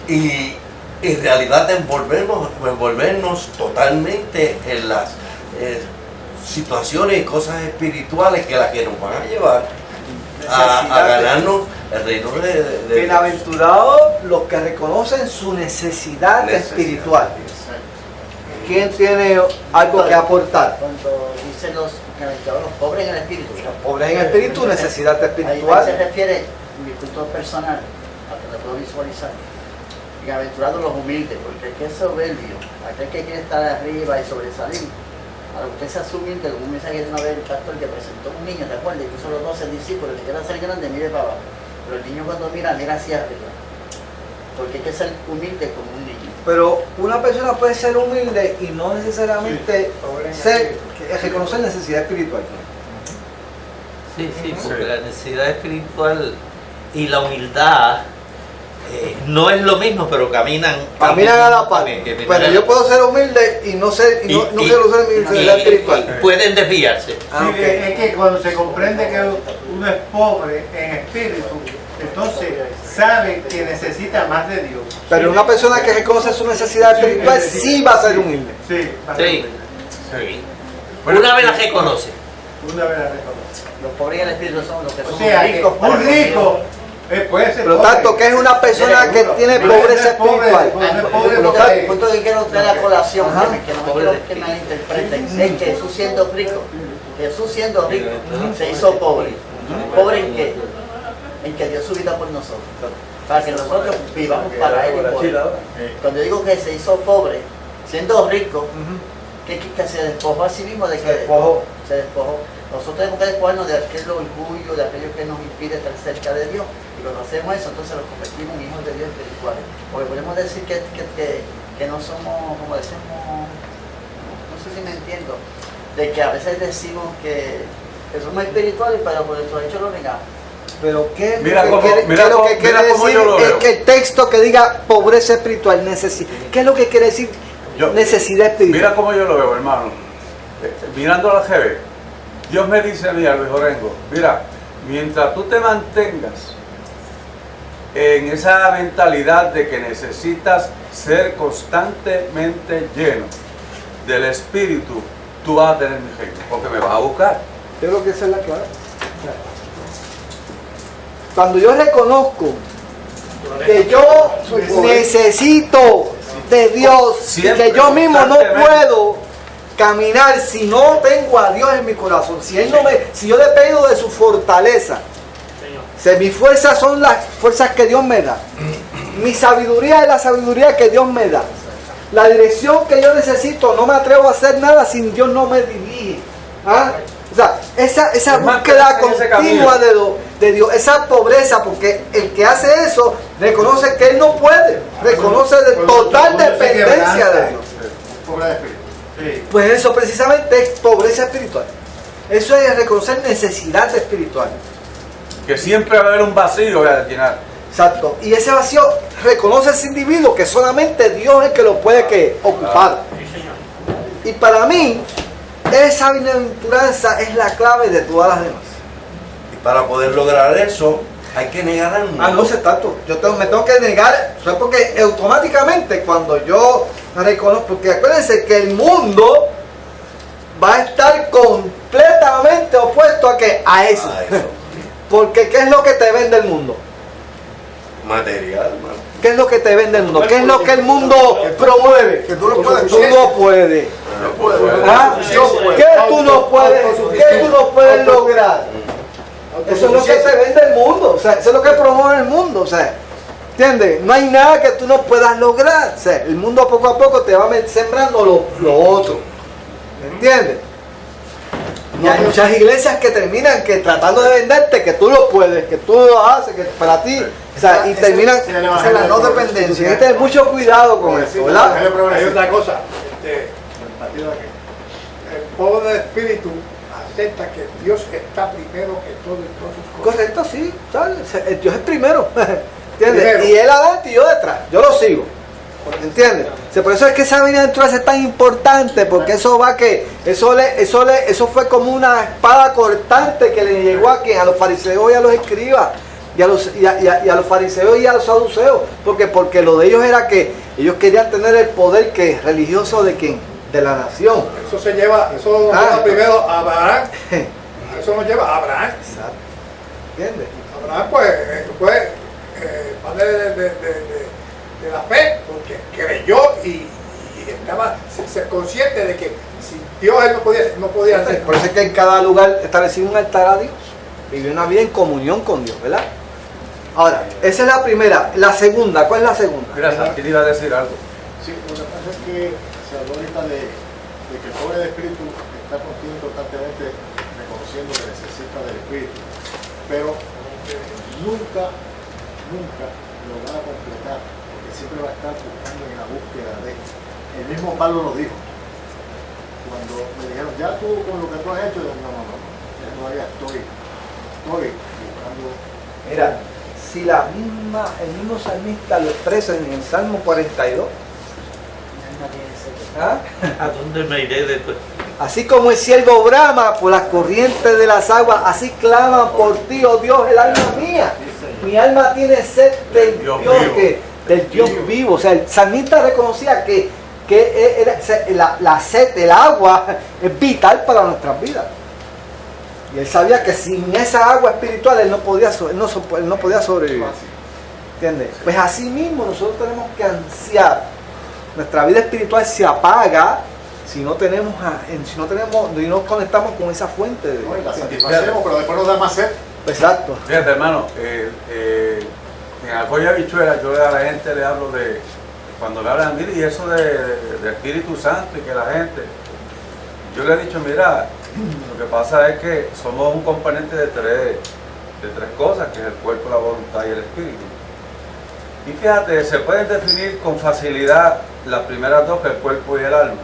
y en realidad envolvernos totalmente en las situaciones y cosas espirituales que nos van a llevar a ganarnos el reino de Bienaventurados los que reconocen su necesidad espiritual. ¿Quién tiene algo que aportar? Cuando dicen los pobres en el espíritu. Los pobres en el espíritu, necesidad Ahí espiritual. se refiere, mi punto personal, a que lo puedo visualizar. Bienaventurados los humildes, porque el que es soberbio, aquel que quiere estar arriba y sobresalir, a lo que usted se asume, como un mensaje de una vez el pastor que presentó un niño, ¿te acuerdas? Incluso los 12 discípulos que quieran ser grandes, mire para abajo. Pero el niño cuando mira hacia arriba. Porque hay que ser humilde como un niño. Pero una persona puede ser humilde y no necesariamente reconocer necesidad espiritual. Sí, porque la necesidad espiritual y la humildad no es lo mismo, pero caminan a la par. Bueno, yo puedo ser humilde y no sé usar mi necesidad espiritual. Pueden desviarse. Sí, es que cuando se comprende que uno es pobre en espíritu, entonces sabe que necesita más de Dios. Pero una persona que reconoce su necesidad espiritual sí va a ser humilde. Sí, va a ser humilde. Sí. Una vez la reconoce. Una vez la reconoce. Los pobres en el espíritu son los que son O sea, ricos. un rico Puede ser Por lo pobre. tanto, que es una persona que tiene Pero pobreza no es pobre, espiritual. no es pobre El porque- punto que quiero traer a colación, Ajá. que no quiero que me interpreten, es que Jesús siendo rico, se hizo pobre. ¿Pobre en qué? En que dio su vida por nosotros. Para que nosotros vivamos para Él. Cuando yo digo que se hizo pobre, siendo rico, que se despojó a sí mismo de que se despojó. Nosotros tenemos que despojarnos de aquel orgullo, de aquello que nos impide estar cerca de Dios. Y cuando hacemos eso, entonces nos convertimos en hijos de Dios espirituales. Porque podemos decir que no somos, como decimos, no sé si me entiendo, de que a veces decimos que somos espirituales, pero por nuestro hecho lo negamos. Pero ¿qué es Mira lo cómo- que quiere, mira qué es lo cómo- que quiere mira cómo decir? yo lo Es veo. que el texto que diga pobreza espiritual, ¿qué es lo que quiere decir necesidad espiritual? Mira cómo yo lo veo, hermano. Mirando al GB, Dios me dice a mí, a Luis Orengo, mira, mientras tú te mantengas en esa mentalidad de que necesitas ser constantemente lleno del Espíritu, tú vas a tener mi reino, porque me vas a buscar. Yo creo que esa es la clave. Cuando yo reconozco que yo necesito de Dios y Siempre, que yo mismo no constantemente. puedo caminar si no tengo a Dios en mi corazón, si yo dependo de su fortaleza, si mis fuerzas son las fuerzas que Dios me da, mi sabiduría es la sabiduría que Dios me da, la dirección que yo necesito, no me atrevo a hacer nada si Dios no me dirige. ¿Ah? O sea, esa búsqueda continua de Dios, esa pobreza, porque el que hace eso reconoce que él no puede, reconoce de total dependencia de Dios. Pobre de espíritu. Pues eso precisamente es pobreza espiritual. Eso es reconocer necesidad espiritual. Que siempre va a haber un vacío a llenar. Exacto. Y ese vacío reconoce ese individuo que solamente Dios es el que lo puede ocupar. Y para mí, esa bienaventuranza es la clave de todas las demás. Y para poder lograr eso, hay que negar al mundo. No sé tanto. Me tengo que negar, porque automáticamente cuando yo reconozco, porque acuérdense que el mundo va a estar completamente opuesto a eso. Porque ¿qué es lo que te vende el mundo? Material, man. ¿Qué es lo que te vende el mundo? ¿Qué es lo que el mundo promueve? Que tú no puedes. Tú no puedes. ¿Ah? ¿Qué tú no puedes? ¿Qué tú no puedes lograr? Eso es lo que te vende el mundo. O sea, eso es lo que promueve el mundo. O sea, ¿entiendes? No hay nada que tú no puedas lograr. O sea, el mundo poco a poco te va sembrando lo otro. ¿Entiendes? Y hay muchas iglesias que terminan tratando de venderte que tú lo puedes, que tú lo haces, que para ti, o sea, y terminan en la no dependencia. Hay que tener mucho cuidado con eso, ¿verdad? Hay otra cosa, el pobre de espíritu acepta que Dios está primero que todo en todas sus cosas. Correcto, sí, ¿sabes? Dios es primero, ¿entiendes? Primero. Y él adelante y yo detrás, yo lo sigo. ¿Entiendes? Por eso es que esa bienaventuranza es tan importante, porque eso eso fue como una espada cortante que le llegó a los fariseos y a los escribas, y a los fariseos y a los saduceos, porque lo de ellos era que ellos querían tener el poder religioso de quién, de la nación. Eso nos lleva primero a Abraham. Eso nos lleva a Abraham. Exacto. ¿Entiendes? Abraham fue padre de la fe, porque creyó y estaba consciente de que sin Dios él no podía hacer. Por eso es que en cada lugar estableció un altar a Dios, vivió una vida en comunión con Dios, ¿verdad? Ahora, esa es la primera. La segunda, ¿cuál es la segunda? Mira, Santi iba a decir algo. Sí, lo que pasa es que se habló ahorita de que el pobre de espíritu está constantemente reconociendo que necesita del espíritu, pero nunca lo van a completar, porque siempre va a estar buscando en la búsqueda de. El mismo Pablo lo dijo. Cuando me dijeron, ya tú con lo que tú has hecho, yo, no, todavía estoy buscando. Mira, si el mismo salmista lo expresa en el Salmo 42. ¿Ah? ¿A dónde me iré después? Así como el siervo brama por las corrientes de las aguas, así claman por ti, oh Dios, el alma mía. Mi alma tiene sed del Dios vivo. O sea, el salmista reconocía que la sed, el agua, es vital para nuestras vidas. Y él sabía que sin esa agua espiritual él no podía sobrevivir. ¿Entiendes? Pues así mismo nosotros tenemos que ansiar. Nuestra vida espiritual se apaga si no nos conectamos con esa fuente de Dios. No, y la satisfacemos, pero después nos da más sed. Exacto. Fíjate, hermano, en Alcoya Bichuela yo a la gente le hablo de, cuando me hablan, mire, y eso de Espíritu Santo y que la gente, yo le he dicho, mira, lo que pasa es que somos un componente de tres cosas, que es el cuerpo, la voluntad y el espíritu. Y fíjate, se pueden definir con facilidad las primeras dos, que el cuerpo y el alma.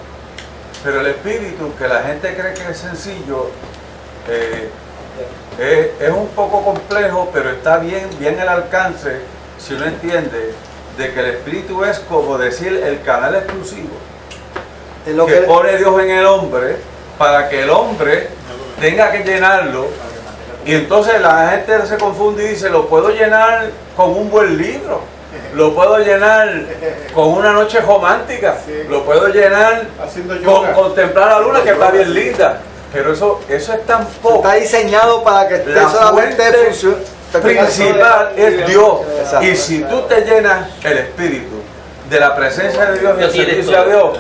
Pero el espíritu, que la gente cree que es sencillo, es un poco complejo, pero está bien el alcance, si uno entiende, de que el espíritu es como decir el canal exclusivo que pone Dios en el hombre, para que el hombre tenga que llenarlo. Y entonces la gente se confunde y dice, lo puedo llenar con un buen libro, lo puedo llenar con una noche romántica, lo puedo llenar con contemplar la luna, que está bien linda. Pero eso es tan poco. Está diseñado para que esté solamente principal es Dios. Y si tú te llenas el espíritu de la presencia de Dios y el servicio a Dios,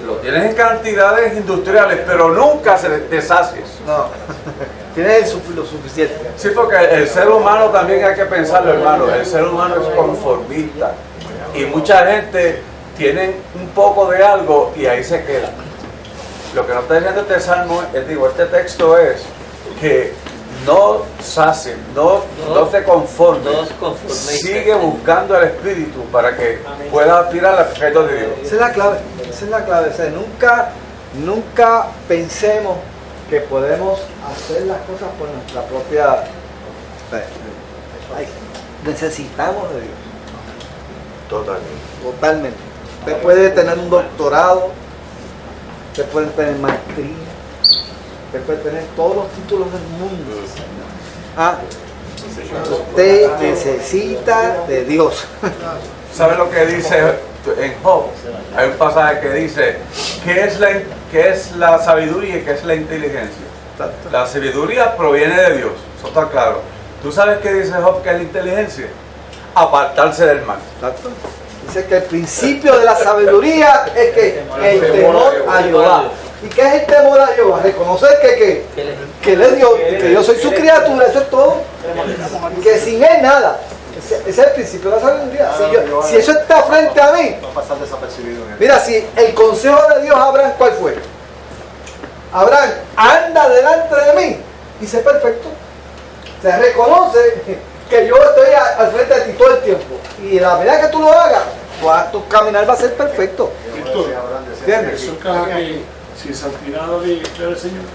lo tienes en cantidades industriales, pero nunca se deshaces. No. Tienes lo suficiente. Sí, porque el ser humano también hay que pensarlo, hermano. El ser humano es conformista. Y mucha gente tiene un poco de algo y ahí se queda. Lo que nos está diciendo este salmo, este texto es que no sacen, no te conformes, sigue buscando el Espíritu para que pueda aspirar al aspecto de Dios. Esa es la clave, O sea, nunca pensemos que podemos hacer las cosas por nuestra propia... necesitamos de Dios. Totalmente. Usted puede tener un doctorado, usted puede tener maestría, usted puede tener todos los títulos del mundo. Usted necesita de Dios. ¿Sabe lo que dice en Job? Hay un pasaje que dice, ¿qué es la sabiduría y qué es la inteligencia? La sabiduría proviene de Dios, eso está claro. ¿Tú sabes qué dice Job que es la inteligencia? Apartarse del mal. Exacto. Dice que el principio de la sabiduría es que el temor a Jehová. ¿Y qué es el temor a Jehová? Reconocer que Él es Dios, que yo soy su criatura, eso es todo. Y que sin Él nada. Ese es el principio de la sabiduría. Si eso está frente a mí, mira, si el consejo de Dios a Abraham, ¿cuál fue? Abraham, anda delante de mí y sé perfecto. Se reconoce que yo estoy al frente de ti todo el tiempo. Y la medida que tú lo hagas, tu caminar va a ser perfecto. ¿Entiendes? Eso cae sin santidad del Señor.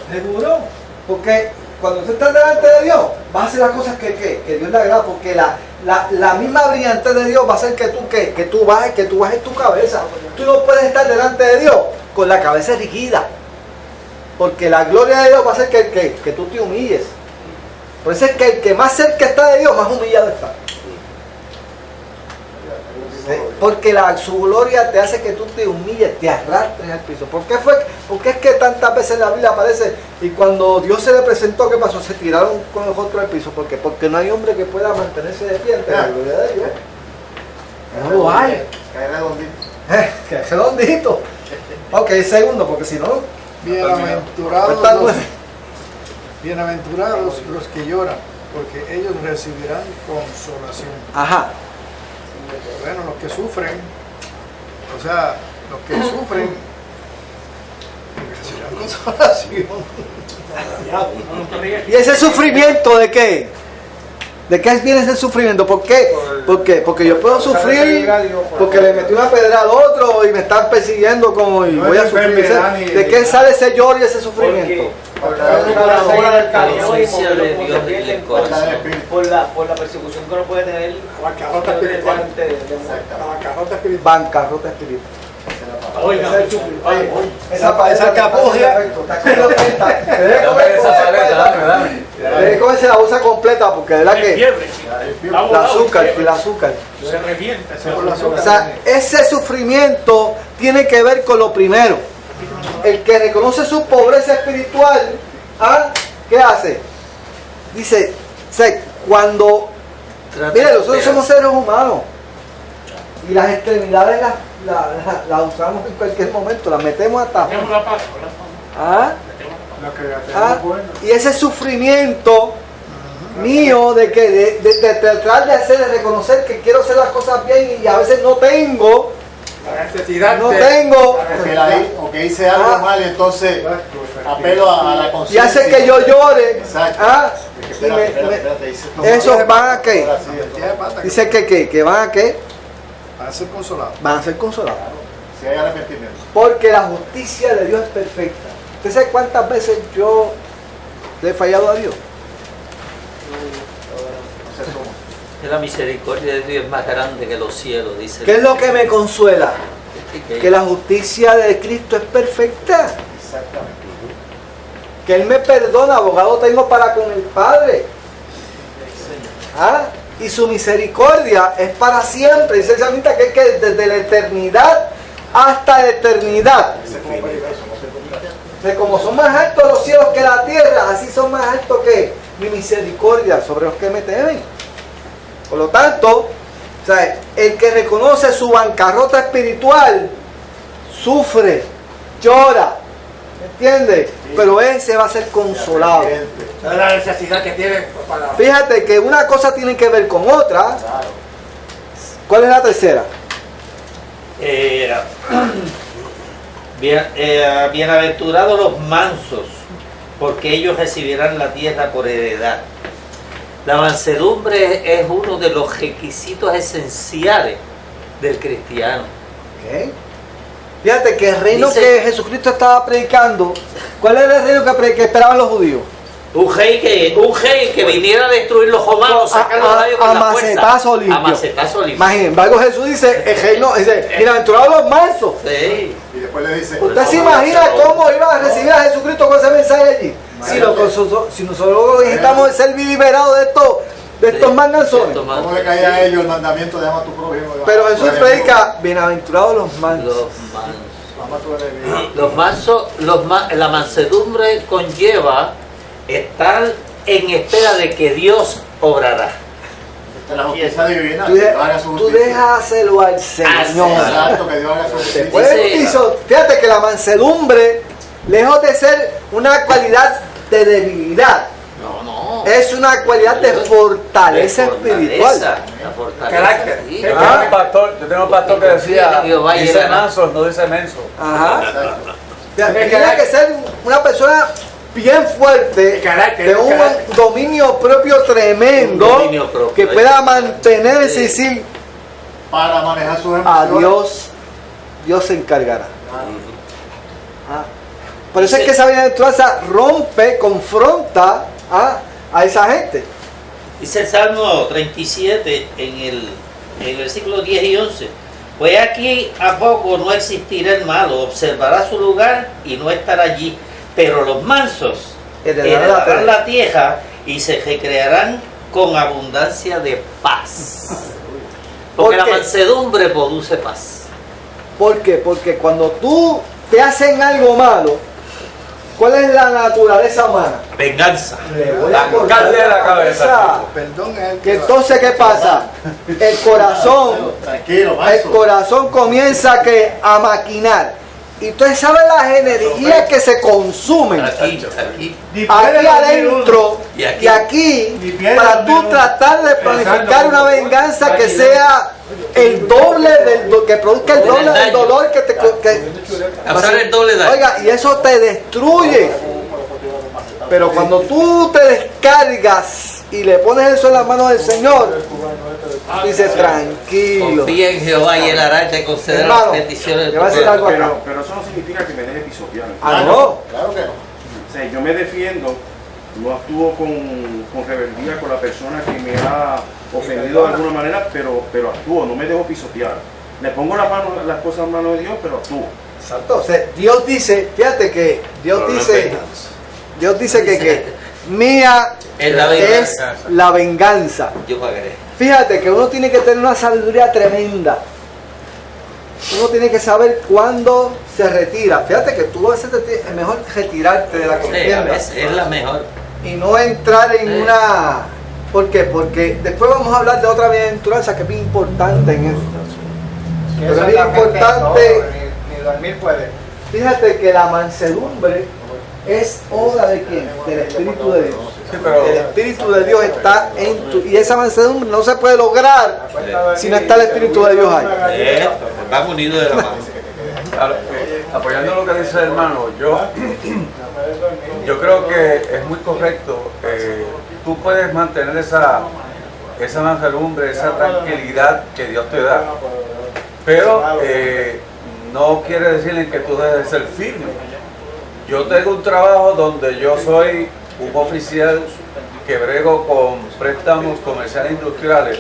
Seguro. Porque cuando usted está delante de Dios, vas a hacer las cosas que Dios le agrada. Porque la misma brillantez de Dios va a hacer que tú bajes tu cabeza. Tú no puedes estar delante de Dios con la cabeza erigida. Porque la gloria de Dios va a hacer que tú te humilles. Por eso es que el que más cerca está de Dios, más humillado está. Porque su gloria te hace que tú te humilles, te arrastres al piso. ¿Por qué es que tantas veces en la Biblia aparece y cuando Dios se le presentó, ¿qué pasó? Se tiraron con los otros al piso. ¿Por qué? Porque no hay hombre que pueda mantenerse de pie ante la gloria de Dios. No lo hay. Cae redondito. Que redondito. Ok, segundo, porque si no... Bienaventurados los que lloran, porque ellos recibirán consolación. Ajá. Bueno, los que sufren, recibirán consolación. ¿Y ese sufrimiento de qué? ¿De qué viene ese sufrimiento? ¿Por qué? Porque yo puedo sufrir porque le metí una pedra al otro y me están persiguiendo y voy a sufrir. ¿De qué sale ese lloro y ese sufrimiento? Por la persecución que uno puede tener. Bancarrota espiritual. Esa capuja. Se la usa completa porque es la que el azúcar se revienta. o sea, ese sufrimiento tiene que ver con lo primero. El que reconoce su pobreza espiritual ¿qué hace? Dice, o sea, cuando, mire, nosotros somos seres humanos y las extremidades las usamos en cualquier momento, las metemos hasta. ¿Ah? Y ese sufrimiento mío de que de tratar de hacer, de reconocer que quiero hacer las cosas bien y a veces no tengo la necesidad no tengo o que hice algo mal, entonces apelo a la y conciencia hace que yo llore. Exacto. Esos van a qué, dice que van a qué, Van a ser consolados. van a ser consolados si hay arrepentimiento. porque la justicia de Dios es perfecta. ¿Usted sabe cuántas veces yo le he fallado a Dios? No sé cómo. Que la misericordia de Dios es más grande que los cielos, dice. ¿Qué es lo que me consuela? Que la justicia de Cristo es perfecta. Exactamente. Que Él me perdona, abogado tengo para con el Padre. ¿Ah? Y su misericordia es para siempre. Dice el salmista que es que desde la eternidad hasta la eternidad. Como son más altos los cielos que la tierra, así son más altos que mi misericordia sobre los que me temen. Por lo tanto, o sea, el que reconoce su bancarrota espiritual sufre, llora, ¿entiendes? Sí. Pero ese va a ser consolado. Es la necesidad que tiene para... Fíjate que una cosa tiene que ver con otra. Claro. ¿Cuál es la tercera? Bienaventurados los mansos, porque ellos recibirán la tierra por heredad. La mansedumbre es uno de los requisitos esenciales del cristiano. Okay. Fíjate que el reino que Jesucristo estaba predicando, ¿cuál era el reino que esperaban los judíos? Un rey que viniera a destruir los romanos, sacar los rayos con la fuerza. A macetazo limpio. Sin embargo, Jesús dice, el reino, dice, bienaventurados los mansos. Sí. Y después le dice, ¿Usted se imagina cómo iba a recibir a Jesucristo con ese mensaje allí? Si nosotros necesitamos ser liberados de estos manganzones. ¿Cómo le caía a ellos el mandamiento de ama a tu prójimo? Pero Jesús predica, bienaventurados los mansos. Los mansos, la mansedumbre conlleva estar en espera de que Dios obrará. La justicia divina, tú déjaselo al Señor. Exacto, que Dios haga su justicia. Fíjate que la mansedumbre, lejos de ser una cualidad de debilidad, es una cualidad de fortaleza espiritual. Carácter. Yo tengo un pastor que decía, dice mansos, no dice menso. Ajá. Tiene que ser una persona bien fuerte, de un dominio propio tremendo, que pueda mantenerse y decir, para manejar sus emociones. Dios se encargará. Por eso es que esa bienaventuranza rompe, confronta a esa gente. Dice el Salmo 37 en el versículo 10 y 11. Pues aquí a poco no existirá el malo, observará su lugar y no estará allí. Pero los mansos heredarán la tierra y se recrearán con abundancia de paz. Porque la mansedumbre produce paz. ¿Por qué? Porque cuando tú te hacen algo malo, ¿cuál es la naturaleza humana? Venganza. Le voy a cortar de la cabeza. Entonces, ¿qué pasa? El corazón comienza a maquinar. Y ustedes saben las energías que se consumen aquí adentro y aquí para tú tratar de planificar una venganza que sea el doble que produzca el doble del dolor que te el doble daño. Oiga, y eso te destruye. Pero cuando tú te descargas y le pones eso en las manos del Señor, dice tranquilo. Confía en Jehová y él hará te conceder las peticiones de tu corazón. Pero eso no significa que me deje pisotear. No, claro que no. O sea, yo me defiendo, no actúo con rebeldía con la persona que me ha ofendido de alguna manera, pero actúo, no me dejo pisotear. Le pongo las cosas en manos de Dios, pero actúo. Exacto. O sea, Dios dice, fíjate que Dios dice que mía es la venganza. Yo pagaré. Fíjate que uno tiene que tener una sabiduría tremenda. Uno tiene que saber cuándo se retira. Fíjate que tú a veces es mejor retirarte de la contienda. Sí, es la mejor. y no entrar en una... ¿Por qué? Porque después vamos a hablar de otra bienaventuranza que es bien importante en eso. Pero es bien importante... Ni dormir puede. Fíjate que la mansedumbre es obra de ¿quién? Del Espíritu de Dios. Sí, pero El Espíritu de Dios está en tu... Y esa mansedumbre no se puede lograr si no está el Espíritu de Dios ahí. Van unidos de la mano. Apoyando lo que dice el hermano, yo creo que es muy correcto. Tú puedes mantener esa mansedumbre, esa tranquilidad que Dios te da, pero no quiere decir que tú debes de ser firme. Yo tengo un trabajo donde yo soy un oficial que brego con préstamos comerciales e industriales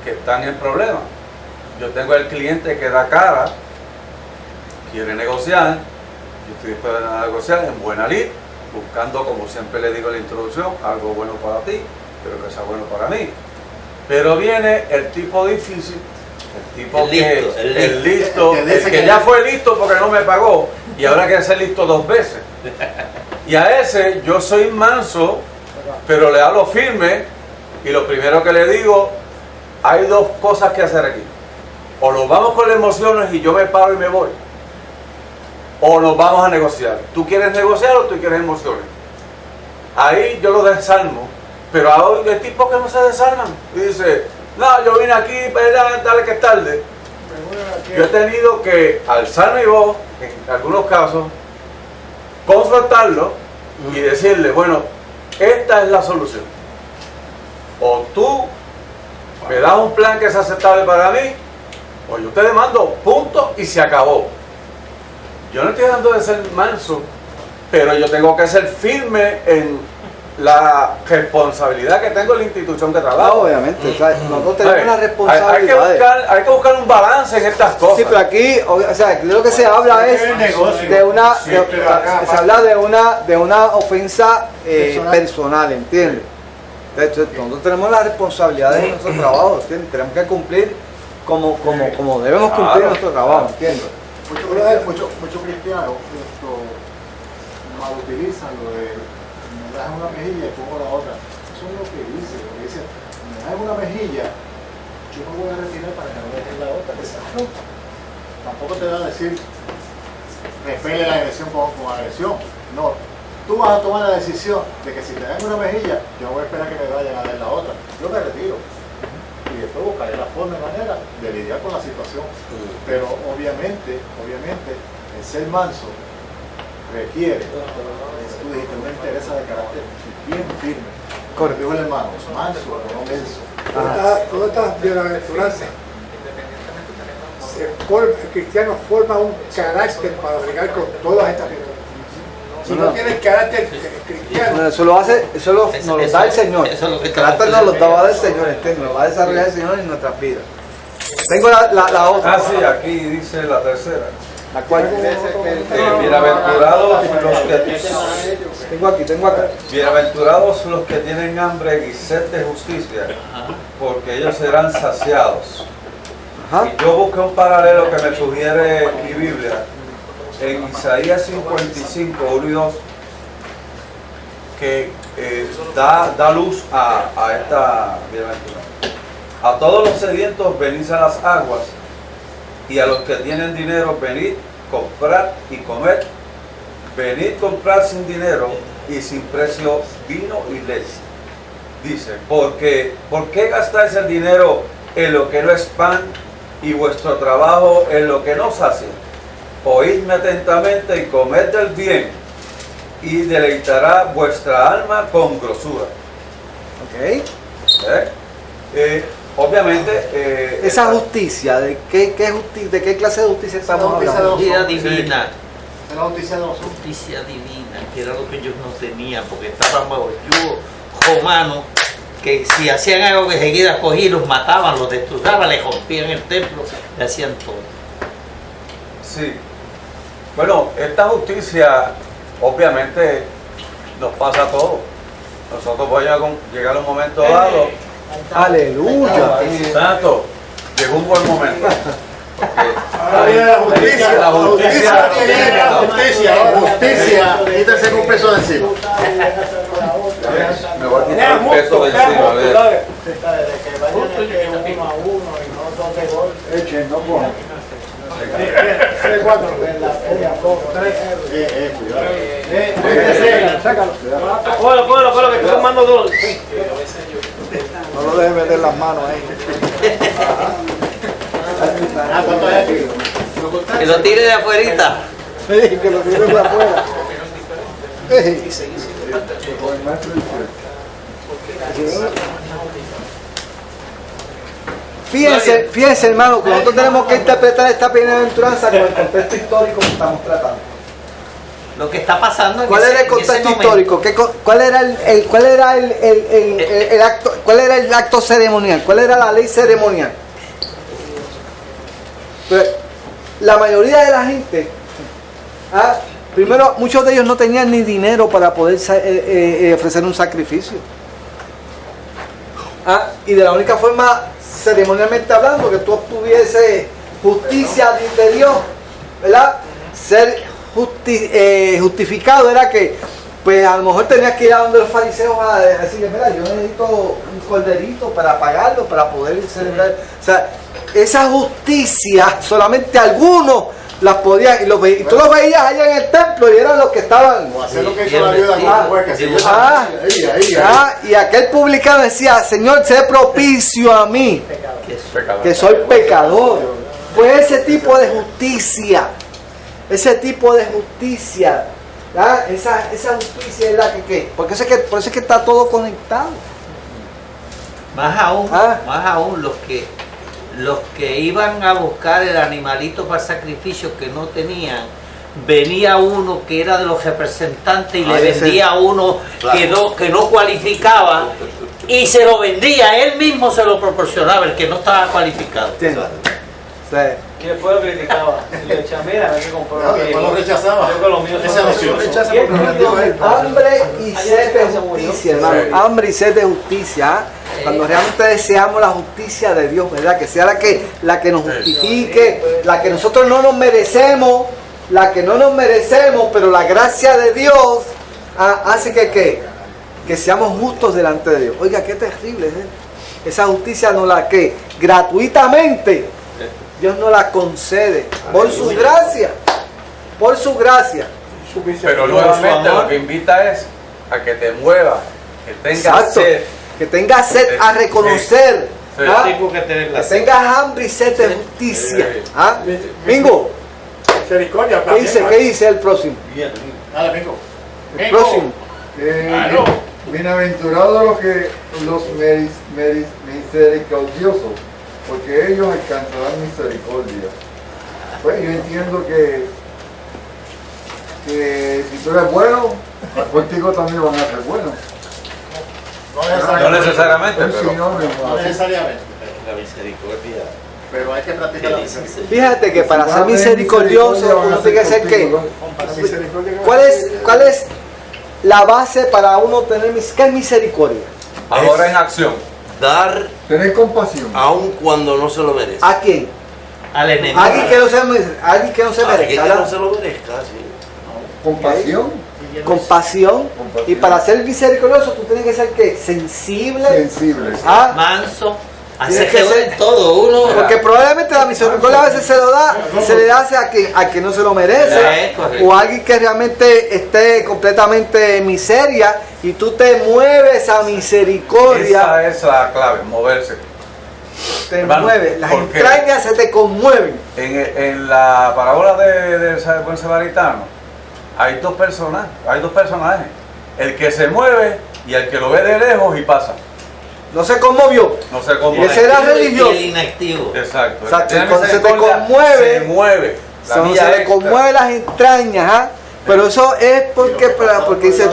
que están en problemas. Yo tengo el cliente que da cara, quiere negociar, yo estoy dispuesto a negociar en buena lid, buscando, como siempre le digo en la introducción, algo bueno para ti, pero que sea bueno para mí. Pero viene el tipo difícil, el tipo el listo, el que ya fue listo porque no me pagó y ahora quiere ser listo 2 veces. Y a ese yo soy manso, pero le hablo firme y lo primero que le digo, hay 2 cosas que hacer aquí. O nos vamos con las emociones y yo me paro y me voy, o nos vamos a negociar. ¿Tú quieres negociar o tú quieres emociones? Ahí yo lo desarmo, pero ahora hay tipos que no se desarman y dice, no, yo vine aquí, dale que es tarde. Yo he tenido que alzar mi voz, en algunos casos, confrontarlo y decirle, bueno, esta es la solución. O tú me das un plan que es aceptable para mí, o yo te demando, punto, y se acabó. Yo no estoy dando de ser manso, pero yo tengo que ser firme en la responsabilidad que tengo en la institución que trabajo. Obviamente, nosotros tenemos una responsabilidad. Hay que buscar un balance en estas cosas. Sí, pero aquí, o sea, de lo que se habla es de una, se habla de una ofensa personal, ¿entiendes? Entonces, nosotros tenemos la responsabilidad de nuestro trabajo, ¿entiendes? Tenemos que cumplir como debemos cumplir nuestro trabajo, ¿entiendes? Muchos cristianos malutilizan lo de me das una mejilla y pongo la otra. Eso es lo que dice. Me das una mejilla, yo me voy a retirar para que no me dejes la otra. Tampoco te va a decir repele la agresión con agresión. No. Tú vas a tomar la decisión de que si te dan una mejilla, yo voy a esperar que me vayan a dar la otra. Yo me retiro. Y después buscaré la forma y manera de lidiar con la situación. Pero obviamente, el ser manso requiere, tú dijiste, una interés de carácter bien firme. Correcto. Dijo el hermano, manso, no menso. Todas estas bienaventuranzas, el cristiano forma un carácter para bregar con todas estas virtudes. Si no tienes carácter cristiano. Eso nos lo da el Señor. El carácter nos lo da el Señor, ¿entiendes? Nos va a desarrollar el Señor en nuestras vidas. Tengo la otra. Ah, sí, aquí dice la tercera. ¿La cual? Bienaventurados los que... Tengo acá. Bienaventurados los que tienen hambre y sed de justicia, porque ellos serán saciados. Y yo busqué un paralelo que me sugiere mi Biblia en Isaías 55, 1 y 2, que da luz a esta bienaventuranza. A todos los sedientos venid a las aguas, y a los que tienen dinero venid, comprad y comed. Venid comprar sin dinero y sin precio vino y leche. Dice, ¿por qué gastáis el dinero en lo que no es pan y vuestro trabajo en lo que no sacia? Oídme atentamente y comed del bien, y deleitará vuestra alma con grosura. Obviamente esa justicia, ¿de qué clase de justicia estamos hablando? Justicia divina. La justicia de los justicia divina, que era lo que ellos no tenían, porque estaban bajo el yugo romano, que si hacían algo que seguida cogían, los mataban, los destrozaban, les rompían el templo, le hacían todo. Sí. Bueno, esta justicia obviamente nos pasa a todos. Nosotros vamos a llegar a un momento dado. Aleluya. Santo, llegó un buen momento. Justicia, quítese un peso de encima. Me voy a quitar el peso de encima. Desde que vayan uno a uno y no dos de gol. Echen, no cojan. Sácalo. Cógelo, que estoy tomando dos. No lo dejes meter las manos ahí. Que lo tire de afuerita. Sí, que lo tires de afuera. Fíjense hermano, que nosotros tenemos que interpretar esta bienaventuranza con el contexto histórico que estamos tratando. Lo que está pasando en ¿Cuál era el en ese contexto momento. histórico? ¿Cuál era el acto ceremonial? ¿Cuál era la ley ceremonial? Pues, la mayoría de la gente, primero, muchos de ellos no tenían ni dinero para poder ofrecer un sacrificio. Y de la única forma, ceremonialmente hablando, que tú obtuviese justicia de Dios, ¿verdad? Ser justificado era que, pues a lo mejor tenías que ir a donde los fariseos a decirle, mira, yo necesito un corderito para pagarlo, para poder celebrar. O sea, esa justicia solamente algunos las podían, y tú los veías allá en el templo y eran los que estaban. O hacer lo que hizo la viuda con fue que se y aquel publicano decía, Señor, sé propicio a mí, que soy pecador. Pues ese tipo de justicia, esa justicia es la que por eso es que está todo conectado. Más aún los que iban a buscar el animalito para sacrificio que no tenían, venía uno que era de los representantes y le vendía a uno que no cualificaba y se lo vendía, él mismo se lo proporcionaba, el que no estaba cualificado. Y después lo criticaba. Y le decía, mira, hay que comprar. Después lo rechazaba. Yo con los míos Ese son rechaza Hambre y sed de justicia, hermano. Hambre y sed de justicia. Cuando realmente deseamos la justicia de Dios, ¿verdad? Que sea la que nos justifique, la que nosotros no nos merecemos, pero la gracia de Dios hace que seamos justos delante de Dios. Oiga, qué terrible es esa justicia, no la que gratuitamente Dios nos la concede por su gracia, Pero nuevamente lo que invita es a que te muevas, que tengas sed. Que tengas sed a reconocer, que tengas hambre y sed de justicia. Mingo, Misericordia. ¿qué dice el próximo? Dale, Mingo. El próximo. Bienaventurados los misericordiosos, porque ellos alcanzarán misericordia. Pues yo entiendo que si tú eres bueno, contigo también van a ser buenos. No necesariamente, pero No necesariamente. La misericordia. Pero hay que practicar la misericordia. Fíjate que para ser misericordioso uno tiene que ser que. ¿Cuál es la base para uno tener ¿qué es misericordia? ahora en acción. Dar tener compasión, aun cuando no se lo merece. ¿A quién? Al enemigo. Alguien que no se merezca. Alguien que no se lo merezca, sí. compasión. Compasión. Y para ser misericordioso tú tienes que ser ¿qué? Sensible. Manso. Tienes que ser todo uno. Porque probablemente la misericordia a veces se le da a quien no se lo merece, o a alguien que realmente esté completamente en miseria y tú te mueves a misericordia. Esa es la clave, moverse. Te mueves, las entrañas se te conmueven. En la parábola del buen samaritano hay dos personajes, el que se mueve y el que lo ve de lejos y pasa. No se conmovió. Y ese era religioso. Y el inactivo. Exacto. Cuando se te conmueve, se mueve. se le conmueve las entrañas, pero eso es porque dice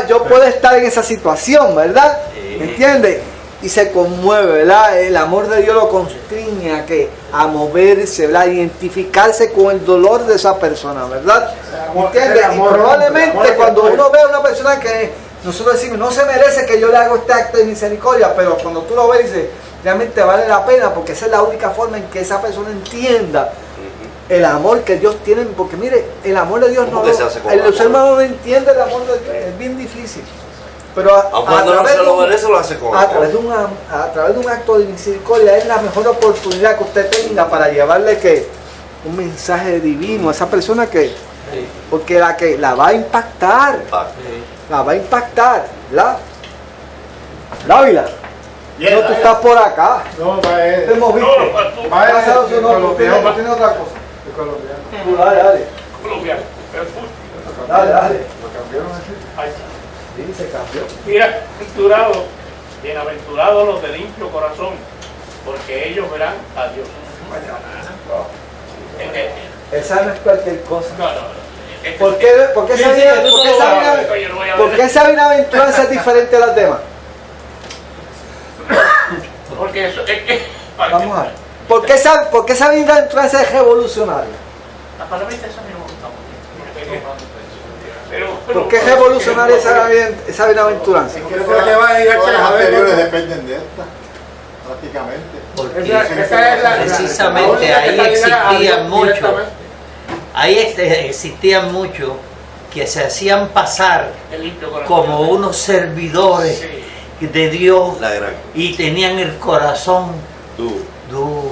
yo puedo estar en esa situación, ¿verdad? ¿Entiendes? Y se conmueve, ¿verdad? El amor de Dios lo constriñe a moverse, ¿verdad? A identificarse con el dolor de esa persona, ¿verdad? ¿Entiendes? Y probablemente cuando uno ve a una persona que nosotros decimos, no se merece que yo le haga este acto de misericordia, pero cuando tú lo ves, dices, realmente vale la pena, porque esa es la única forma en que esa persona entienda el amor que Dios tiene, porque mire, el amor de Dios no que se hace con el amor? ser humano no entiende el amor de Dios, es bien difícil. Pero Cuando no se lo merece, lo hace con a amor. través de un acto de misericordia es la mejor oportunidad que usted tenga para llevarle que un mensaje divino a esa persona que, porque la va a impactar, la va a impactar, ¿verdad? Dávila, no, tú estás por acá. No, Te moviste. Pásalo su nombre, tiene otra cosa. Tú, dale. Colombiano. Dale. ¿Lo cambiaron así? Ahí está. Sí, se cambió. Bienaventurados los de limpio corazón, porque ellos verán a Dios. Esa no es cualquier cosa. No. ¿Por qué esa bienaventuranza es diferente a las demás? Porque eso es que... Vamos a ver. ¿Por qué esa bienaventuranza es revolucionaria? La palabrita esa me gusta mucho. ¿Por qué es revolucionaria esa bienaventuranza? Todas las anteriores dependen de esta, prácticamente. Porque precisamente ahí existían muchos que se hacían pasar como unos servidores de Dios y tenían el corazón duro.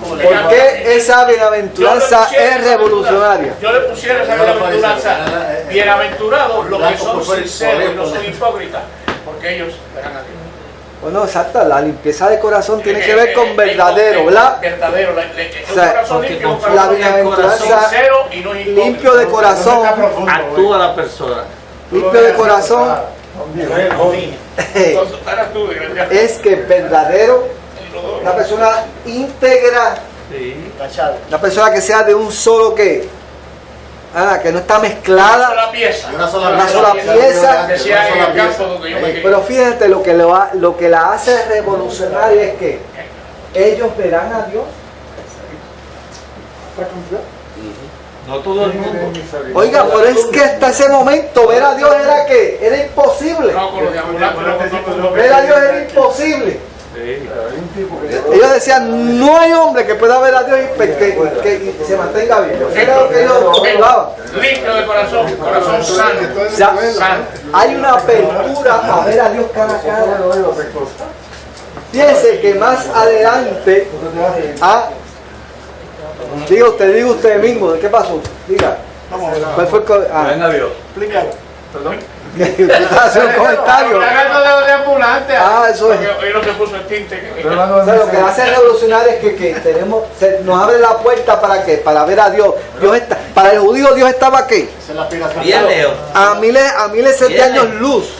¿Por qué esa bienaventuranza es revolucionaria? Yo le pusiera esa bienaventuranza. Bienaventurados los que son sinceros y no son hipócritas, porque ellos verán a Dios. Bueno, exacto, la limpieza de corazón tiene que ver con verdadero, ¿verdad? Verdadero, O sea, la bienaventuranza limpio de corazón, actúa la persona. limpio de corazón, es que verdadero, una persona íntegra, una persona que sea de un solo que no está mezclada, una sola pieza. Pero fíjate, lo que la hace revolucionaria es que ellos verán a Dios. No todo el mundo. Oiga, pero es que hasta ese momento ver a Dios era imposible. Ver a Dios era imposible. Ellos decían, no hay hombre que pueda ver a Dios y que se mantenga vivo. Eso era lo que ellos hablaban. Limpio de corazón sano. O sea, hay una apertura a ver a Dios cara a cara. Fíjense que más adelante, diga usted mismo, ¿qué pasó? Diga. ¿Cuál fue el Venga Dios. Explícalo. Perdón. Usted está haciendo un comentario. Eso es. Hoy no se puso el tinte. O sea, lo que hace revolucionario es que nos abre la puerta para qué, para ver a Dios. Para el judío Dios estaba aquí. Bien lejos. A miles de años luz.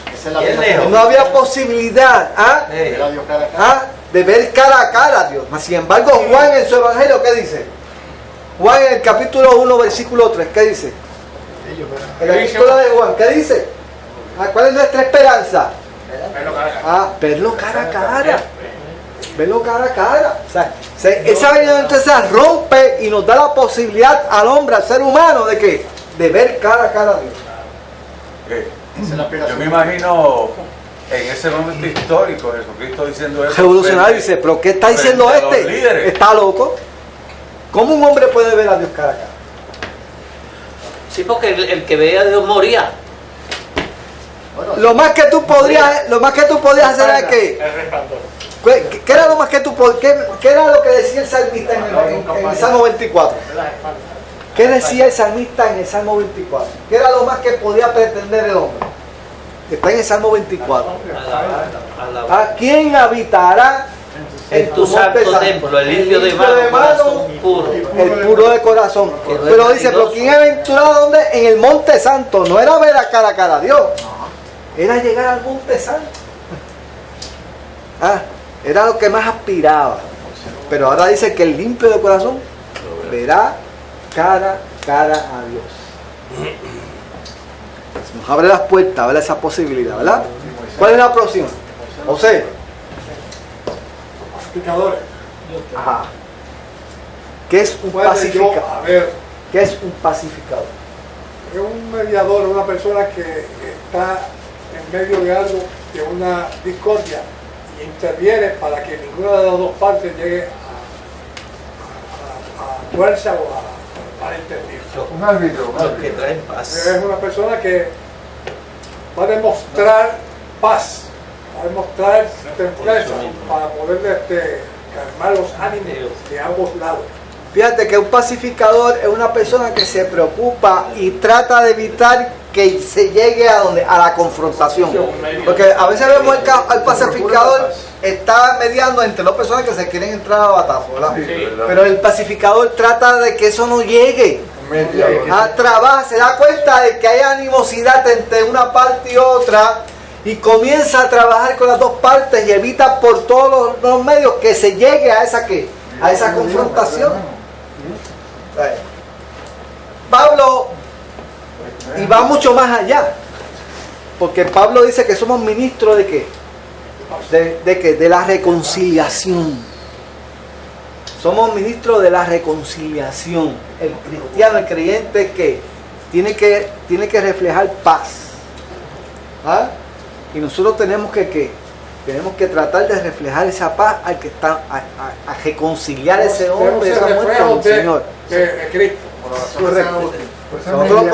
No había posibilidad de ver cara a cara a Dios. Sin embargo, Juan en su evangelio, ¿qué dice? Juan en el capítulo 1, versículo 3, ¿qué dice? En la epístola de Juan, ¿qué dice? ¿Cuál es nuestra esperanza? Verlo cara a cara. Verlo cara a cara. O sea, esa bienaventuranza rompe y nos da la posibilidad al hombre, al ser humano, de ver cara a cara a Dios. Yo me imagino en ese momento histórico Jesucristo diciendo eso. Revolucionario dice, pero ¿qué está diciendo este? ¿Está loco? ¿Cómo un hombre puede ver a Dios cara a cara? Sí, porque el que veía a Dios moría. Lo más que tú podías hacer es que ¿qué era lo más que tú qué era lo que decía el salmista en el Salmo 24? ¿Qué decía el salmista en el Salmo 24? ¿Qué era lo más que podía pretender el hombre? Está en el Salmo 24. ¿A quién habitará en tu santo templo, el limpio de mano, puro, el puro de corazón? Pero dice, pero ¿quién aventurado dónde? En el monte santo. No era ver a cara a Dios, era llegar al monte santo. Era lo que más aspiraba. Pero ahora dice que el limpio de corazón verá cara a Dios. Nos abre las puertas, ¿verdad? Esa posibilidad, ¿verdad? ¿Cuál es la próxima? José. Pacificadores. Ajá. ¿Qué es un pacificador? ¿Qué es un pacificador? Es un mediador, una persona que está en medio de algo, de una discordia, y interviene para que ninguna de las dos partes llegue a fuerza o al entendido. Un árbitro. Los que traen paz. Es una persona que va a demostrar paz, va a demostrar templanza para poder calmar los ánimos de ambos lados. Fíjate que un pacificador es una persona que se preocupa y trata de evitar que se llegue a la confrontación. Porque a veces vemos al pacificador está mediando entre dos personas que se quieren entrar a batazo, ¿verdad? Pero el pacificador trata de que eso no llegue. Trabaja, se da cuenta de que hay animosidad entre una parte y otra y comienza a trabajar con las dos partes y evita por todos los medios que se llegue a esa confrontación. Pablo, y va mucho más allá, porque Pablo dice que somos ministros de ¿qué? De la reconciliación. Somos ministros de la reconciliación. El cristiano, el creyente que tiene que reflejar paz. ¿Ah? Y nosotros tenemos que tratar de reflejar esa paz al que está a reconciliar a ese hombre, esa mujer con el Señor. De Cristo. Correcto. Nosotros no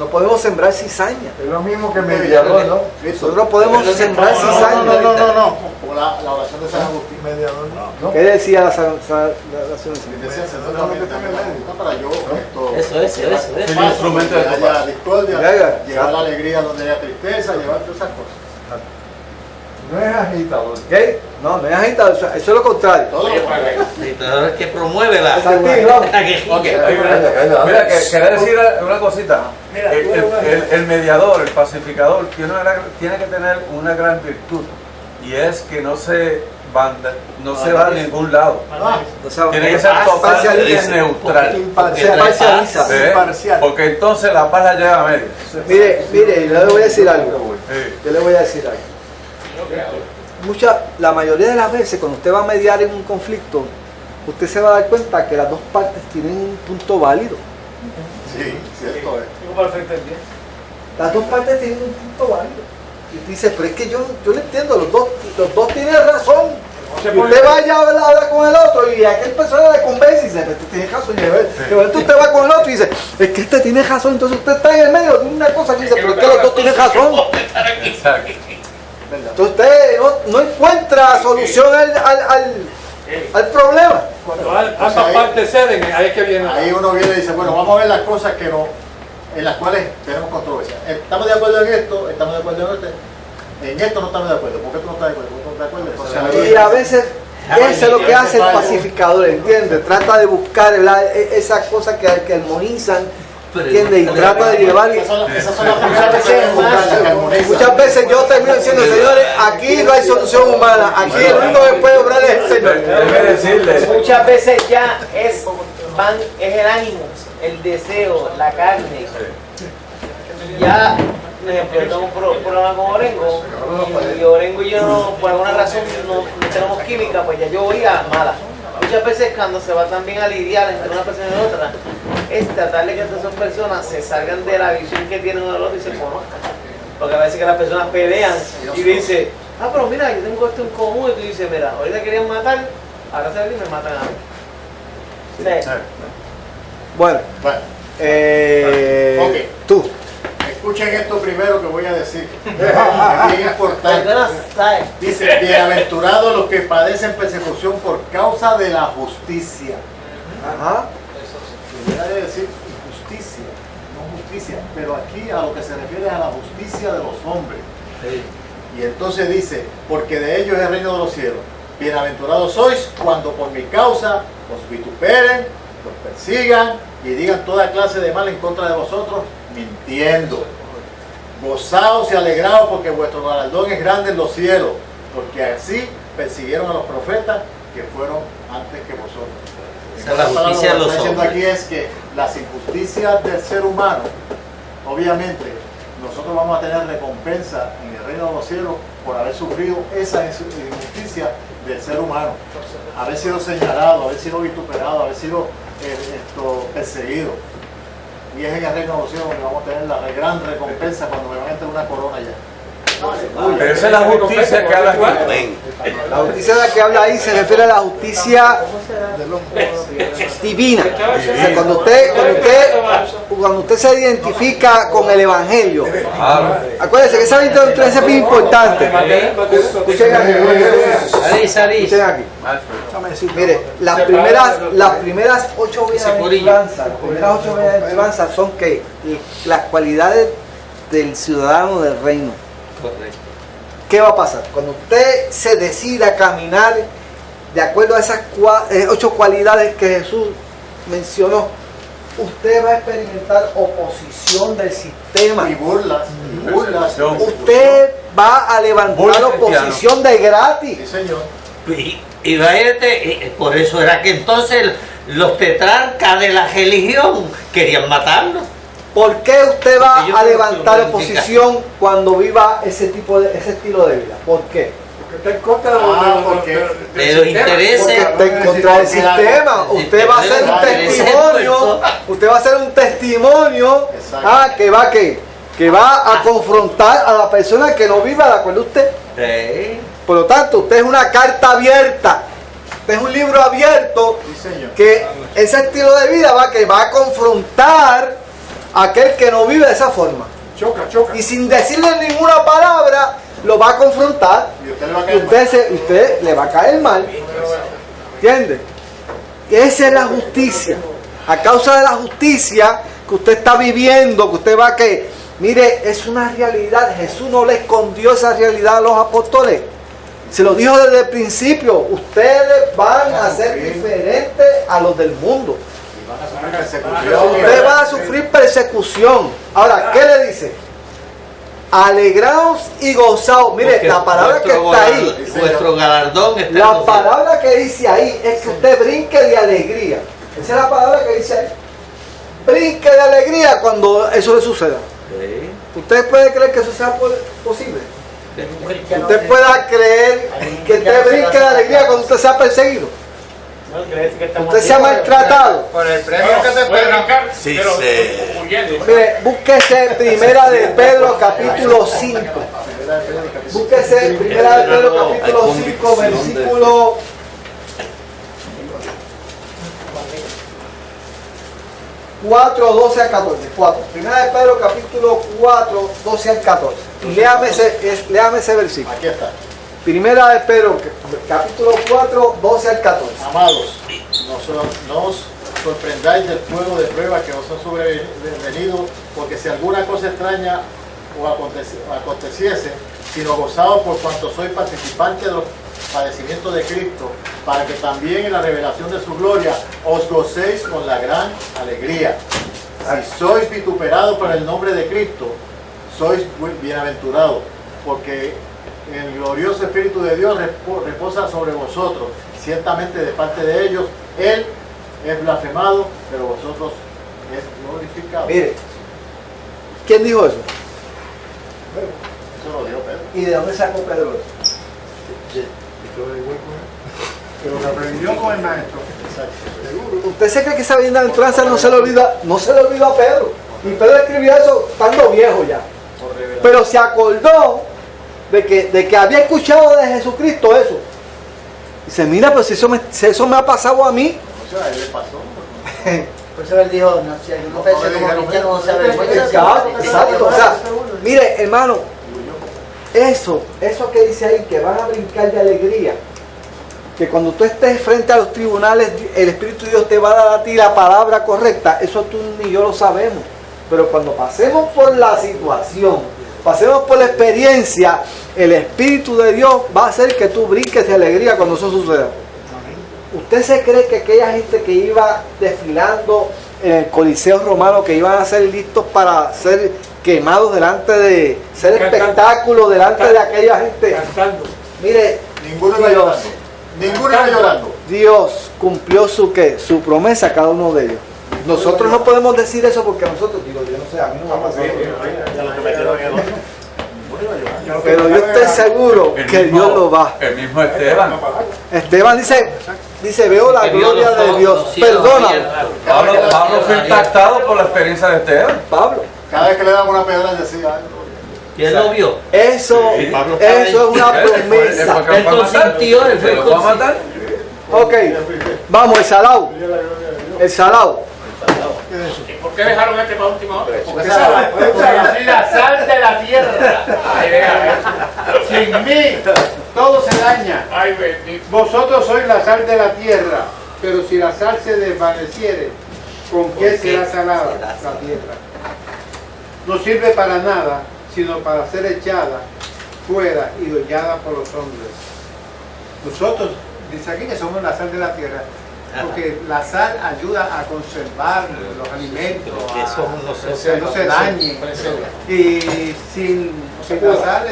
podemos sembrar cizaña. Es lo mismo que mediador, ¿no? Nosotros podemos sembrar cizaña. No. Como la oración de San Agustín. Mediador, no. ¿Qué decía la oración de San Agustín? Decía, Señor, para yo Eso. el instrumento de haya discordia, llevar la alegría donde haya tristeza, llevar todas esas cosas. No es agitador. ¿Qué? No es agitador, eso es lo contrario. Agitador es que promueve la Mira, quería decir una cosita. El mediador, el pacificador, tiene que tener una gran virtud, y es que no se va a ningún lado. Tiene que ser totalmente neutral. Imparcial. Porque entonces la paz la lleva a medias. Mire, yo le voy a decir algo. La mayoría de las veces cuando usted va a mediar en un conflicto, usted se va a dar cuenta que las dos partes tienen un punto válido. Sí, cierto es. Las dos partes tienen un punto válido. Y usted dice, pero es que yo le entiendo, los dos tienen razón. Usted vaya a hablar con el otro y aquel persona le convence y dice, este tiene razón. Y de momento usted va con el otro y dice, es que este tiene razón. Entonces usted está en el medio de una cosa que dice, pero es que los dos tienen razón. Entonces usted no encuentra solución al problema. Cuando ambas partes ceden, ahí es que viene. Ahí uno viene y dice, bueno, vamos a ver las cosas en las cuales tenemos controversia. ¿Estamos de acuerdo en esto? ¿Estamos de acuerdo en esto? En esto no estamos de acuerdo. ¿Por qué tú no estás de acuerdo? ¿Por qué tú no estás de acuerdo? Entonces, y a veces eso es lo que hace el pacificador, ¿entiendes? Trata de buscar esas cosas que armonizan, ¿entiendes? Y trata de llevar. Muchas veces yo termino diciendo, señores, aquí no hay solución humana, aquí el único que puede obrar es el Señor. Muchas veces ya es el ánimo, el deseo, la carne. Ya, por ejemplo, yo tengo un problema con Orengo, y Orengo y yo por alguna razón no tenemos química, pues ya yo voy a mala. Muchas veces cuando se va también a lidiar entre una persona y otra, es tratar de que estas dos personas se salgan de la visión que tienen uno del otro y se conozcan. Porque a veces que las personas pelean y dicen, pero mira, yo tengo esto en común, y tú dices, mira, ahorita querían matar, ahora se ven y me matan a mí. Sí. Bueno, tú. Escuchen esto primero que voy a decir. Es bien importante. Dice, bienaventurados los que padecen persecución por causa de la justicia. Ajá. Debería decir justicia, no justicia, pero aquí a lo que se refiere es a la justicia de los hombres. Y entonces dice, porque de ellos es el reino de los cielos. Bienaventurados sois cuando por mi causa os vituperen, os persigan y digan toda clase de mal en contra de vosotros, mintiendo. Gozaos y alegraos porque vuestro galardón es grande en los cielos, porque así persiguieron a los profetas que fueron antes que vosotros. Esa es la justicia de los hombres. Lo que está diciendo aquí es que las injusticias del ser humano, obviamente, nosotros vamos a tener recompensa en el reino de los cielos por haber sufrido esa injusticia del ser humano, haber sido señalado, haber sido vituperado, haber sido perseguido. Y es en el reino de los cielos donde vamos a tener la gran recompensa cuando me van a entrar una corona ya. Pero esa es la justicia que habla aquí. La justicia de la que habla ahí se refiere a la justicia divina. O sea, cuando usted se identifica con el Evangelio, acuérdense que esa diferencia es muy importante. Escuchen aquí. Mire, las primeras 8 bienaventuranzas son que las cualidades del ciudadano del reino. Correcto. ¿Qué va a pasar? Cuando usted se decida caminar de acuerdo a esas 8 cualidades que Jesús mencionó, usted va a experimentar oposición del sistema. Y burlas. Usted va a levantar oposición de gratis. Sí, señor. Y por eso era que entonces los tetrarcas de la religión querían matarlo. ¿Por qué usted va a levantar oposición cuando viva ese estilo de vida? ¿Por qué? Porque está en contra de los intereses. Porque está en contra del sistema. Usted va a hacer un testimonio. Usted va a hacer un testimonio que va a confrontar a la persona que no viva de acuerdo a usted. Por lo tanto, usted es una carta abierta. Usted es un libro abierto que ese estilo de vida va a confrontar a aquel que no vive de esa forma. Choca. Y sin decirle ninguna palabra, lo va a confrontar. Y usted le va a caer mal. Usted le va a caer mal. ¿Entiende? Esa es la justicia. A causa de la justicia que usted está viviendo, que usted va mire, es una realidad. Jesús no le escondió esa realidad a los apóstoles. Se lo dijo desde el principio. Ustedes van a ser diferentes a los del mundo. Usted va a sufrir persecución. Ahora, ¿qué le dice? Alegraos y gozaos. Mire, porque la palabra que está ahí, vuestro galardón está la palabra que dice ahí es que usted brinque de alegría. Esa es la palabra que dice ahí. Brinque de alegría cuando eso le suceda. ¿Usted puede creer que eso sea posible? ¿Usted pueda creer que usted brinque de alegría cuando usted sea perseguido? Usted se ha maltratado. Por el premio que se espera. Mire, búsquese Primera de Pedro capítulo 5. Búsquese Primera de Pedro capítulo 5, versículo 4, 12 al 14. 4. Primera de Pedro capítulo 4, 12 al 14. Léame ese versículo. Aquí está. Primera de Pedro, capítulo 4, 12 al 14. Amados, no os sorprendáis del fuego de prueba que os ha sobrevenido, porque si alguna cosa extraña os aconteciese, sino gozaos por cuanto sois participantes de los padecimientos de Cristo, para que también en la revelación de su gloria os gocéis con la gran alegría. Si sois vituperados por el nombre de Cristo, sois bienaventurados, porque el glorioso Espíritu de Dios reposa sobre vosotros. Ciertamente de parte de ellos, Él es blasfemado, pero vosotros es glorificado. Mire, ¿quién dijo eso? Eso lo dijo Pedro. ¿Y de dónde sacó Pedro eso? Pero lo aprendió con el maestro. ¿Usted se cree que esa bienaventuranza no se le olvidó a Pedro? Y Pedro escribió eso estando viejo ya. Pero se acordó de que había escuchado de Jesucristo eso. Dice, mira, pero si eso me ha pasado a mí. O sea, a él le pasó. Por eso él dijo, no, si alguno piensa como cristiano no se avergüenza. Exacto. O sea, mire, hermano, eso que dice ahí, que van a brincar de alegría, que cuando tú estés frente a los tribunales, el Espíritu de Dios te va a dar a ti la palabra correcta, eso tú ni yo lo sabemos. Pero cuando pasemos por la situación, pasemos por la experiencia, el Espíritu de Dios va a hacer que tú brinques de alegría cuando eso suceda. ¿Usted se cree que aquella gente que iba desfilando en el Coliseo Romano, que iban a ser listos para ser quemados delante de ser espectáculo delante de aquella gente? Mire, ninguno iba llorando. Ninguno iba llorando. Dios cumplió su promesa a cada uno de ellos. Nosotros no podemos decir eso porque nosotros, yo no sé, a mí no me ha pasado. Pero yo estoy seguro que Dios lo va. El mismo Esteban. Esteban dice, veo la gloria de Dios. Perdóname. Pablo fue impactado por la experiencia de Esteban. Pablo. Cada vez que le daban una piedra decía, Y él lo vio. Eso, Sí, Pablo eso es una promesa. Él consintió, él fue ¿Lo va a matar? Ok, vamos, el salado. El salado. ¿Y por qué dejaron este para última hora? Porque soy la sal de la tierra. Ay, vea. Sin mí todo se daña. Ay, bendito. Vosotros sois la sal de la tierra, pero si la sal se desvaneciere, ¿con qué será salada la tierra? No sirve para nada, sino para ser echada fuera y hollada por los hombres. Nosotros, dice aquí que somos la sal de la tierra, porque la sal ayuda a conservar los alimentos, a que no se dañen. Y sin la sal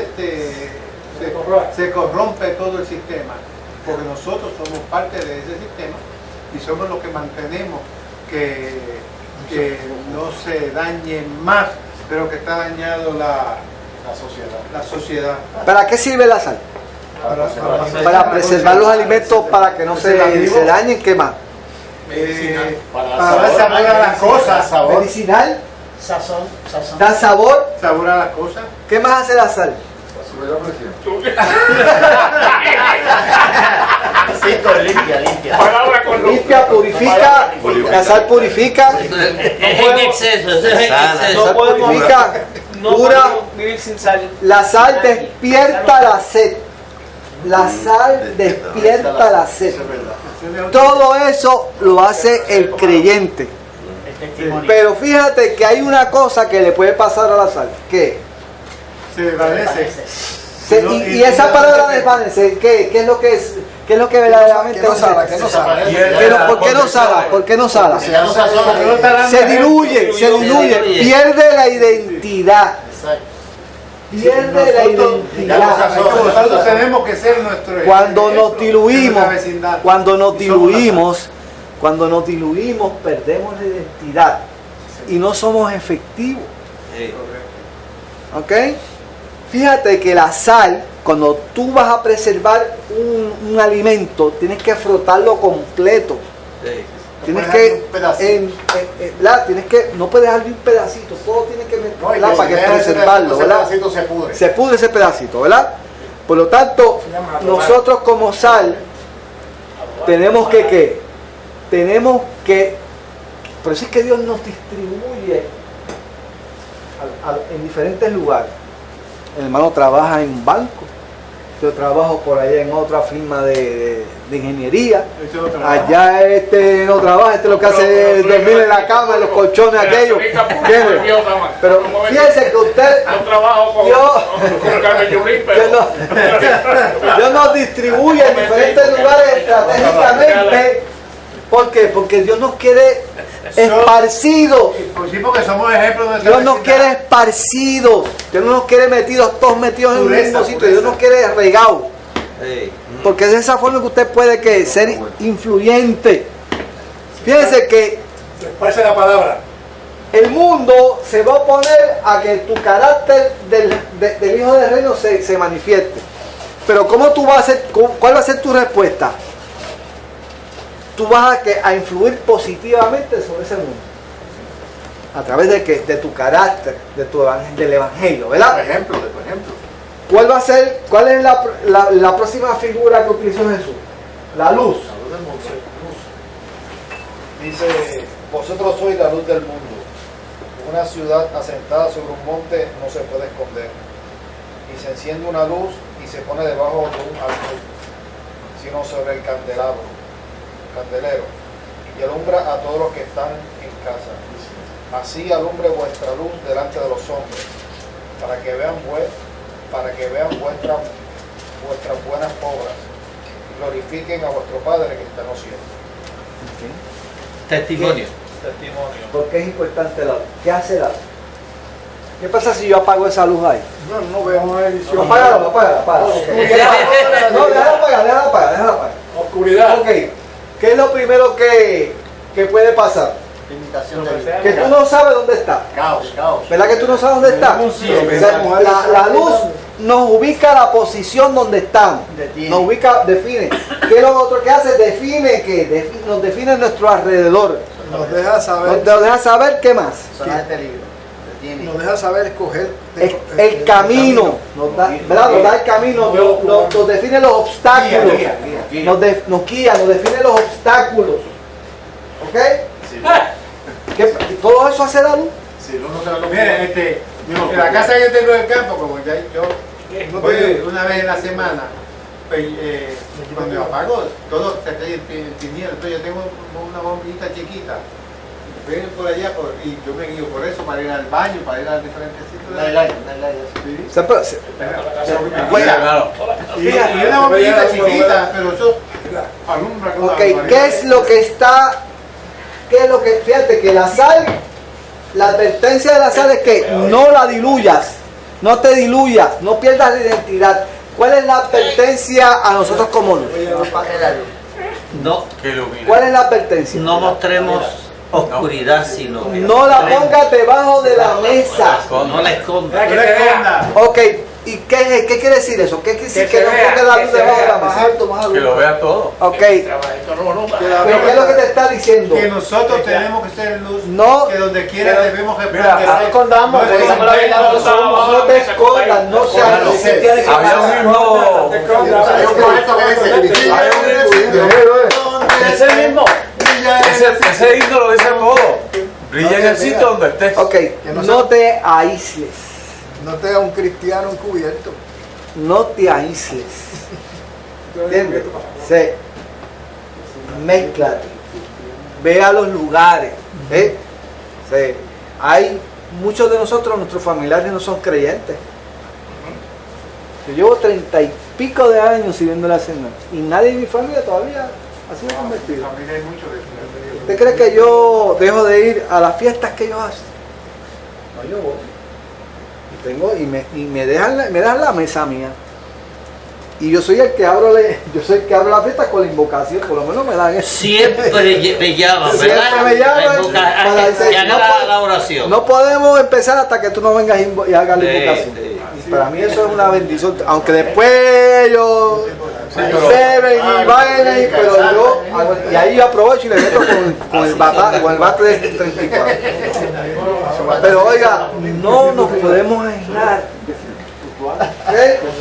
se corrompe todo el sistema, porque nosotros somos parte de ese sistema y somos los que mantenemos que no se dañe más de lo que está dañado la sociedad. ¿Para qué sirve la sal? Para preservar los alimentos, para que no se dañen. ¿Qué más? Para dar sabor a las cosas. Medicinal. Sazón. Da sabor. Sabor a las cosas. ¿Qué más hace la sal? Sube la presión. Limpia. Palabra con luz. Limpia, purifica. La sal purifica. Es en exceso, eso es en exceso. La sal purifica. Cura. Vivir sin sal. La sal despierta la sed. La sal despierta la sed. Todo eso lo hace el creyente. Pero fíjate que hay una cosa que le puede pasar a la sal. ¿Qué? Se desvanece. Y esa palabra desvanece, ¿qué es lo que es? ¿Qué es lo que verdaderamente ¿Qué no sala? ¿Qué no sala? ¿Por qué no sala? ¿Por qué no sala? Se Se diluye, pierde la identidad. Pierde la identidad. Nosotros tenemos que ser nuestro Cuando nos diluimos, nuestra vecindad. cuando nos diluimos, perdemos la identidad y no somos efectivos. ¿Ok? Fíjate que la sal, cuando tú vas a preservar un alimento, tienes que frotarlo completo. Tienes que, no puedes dejarle un pedacito, todo tiene que meterla para que preservarlo, ¿verdad? Ese pedacito se pudre. Se pudre ese pedacito, ¿verdad? Por lo tanto, nosotros como sal tenemos que ¿qué? Tenemos que, por eso es que Dios nos distribuye en diferentes lugares. El hermano trabaja en un banco, yo trabajo por allá en otra firma de ingeniería, allá no trabaja, lo que hace es dormir en la cama, en los colchones aquellos. Pero fíjense que usted, Dios nos distribuye en diferentes lugares estratégicamente. ¿Por qué? Porque Dios nos quiere esparcidos. Sí, porque somos ejemplos de Dios nos quiere esparcidos. Dios no nos quiere metidos, todos metidos en un mismo sitio. Dios nos quiere regados. Porque es de esa forma que usted puede ser influyente. Fíjense que Se esparce la palabra. el mundo se va a oponer a que tu carácter del Hijo del Reino se manifieste. Pero ¿cómo tú vas a hacer? ¿Cuál va a ser tu respuesta? Tú vas a influir positivamente sobre ese mundo. ¿A través de qué? De tu carácter, del Evangelio, ¿verdad? De tu ejemplo. ¿Cuál es la próxima figura que utilizó Jesús? La luz. Dice, vosotros sois la luz del mundo. Una ciudad asentada sobre un monte no se puede esconder. Y se enciende una luz y se pone debajo de un almud, sino sobre el candelero, y alumbra a todos los que están en casa. Así alumbre vuestra luz delante de los hombres, para que vean vuestras buenas obras y glorifiquen a vuestro Padre que está en los cielos. Testimonio. ¿Por qué es importante la luz? ¿Qué hace la luz? ¿Qué pasa si yo apago esa luz ahí? No veo una edición. Apágala. No, déjala apagar. Oscuridad. Ok. ¿Qué es lo primero que puede pasar? Limitación de vida. Que tú no sabes dónde está. Caos. ¿Verdad que tú no sabes dónde está? O sea, la luz nos ubica la posición donde estamos. Nos ubica, define. ¿Qué es lo otro que hace? Nos define nuestro alrededor. Nos deja saber. Nos deja saber qué más. Zona de peligro. tiene. deja saber escoger. El camino, ¿verdad? Nos da el camino, nos define los obstáculos, nos guía, nos define los obstáculos. ¿Ok? ¿Todo eso hace la luz? Si uno se lo Mire, en la casa que yo tengo en el campo, como ya yo voy una vez en la semana, pues, cuando apago, todo se cae en tinieblas. Entonces yo tengo una bombillita chiquita. Ven por allá y yo me guío por eso, para ir al baño, para ir a diferentes sitios. Y una bombillita chiquita, pero eso alumbra. Ok, ¿qué es lo que está? ¿Qué es lo que? Fíjate que la sal, la advertencia de la sal es que no la diluyas, no te diluyas, no pierdas la identidad. ¿Cuál es la advertencia a nosotros como luz? No. ¿Cuál es la advertencia? No mostremos oscuridad, sino no la pongas debajo de la mesa. No la escondas. Ok, ¿y qué quiere decir eso? ¿Qué quiere decir que no pongas la luz debajo de la mesa? Que lo vea todo. Ok. ¿Pero qué es lo que te está diciendo? Que nosotros tenemos que ser luz, no, que donde quiera debemos resplandecer. No escondamos, no te escondas, no seas. Había un himno. Es el mismo. Ese himno lo dice todo. Brilla en el sitio donde estés. Ok, no te aísles. No te hagas un cristiano encubierto. No te aísles. ¿Entiendes? Sí. Mézclate. Ve a los lugares. Sí. Hay muchos de nosotros, nuestros familiares no son creyentes. Yo llevo 30 y pico de años sirviendo la cena y nadie en mi familia todavía ha sido convertido. ¿Usted cree que yo dejo de ir a las fiestas que ellos hacen? No, yo voy. Y me dejan la mesa mía. Y yo soy el que abro la fiesta con la invocación, por lo menos me dan eso. Siempre me llaman, ¿verdad? Siempre me llaman para decir, la oración. No podemos empezar hasta que tú no vengas y hagas la invocación. Y para mí eso es una bendición, aunque después ellos beben y bailen, pero yo y ahí aprovecho y le meto con el bate de 34. Pero oiga, no nos podemos aislar.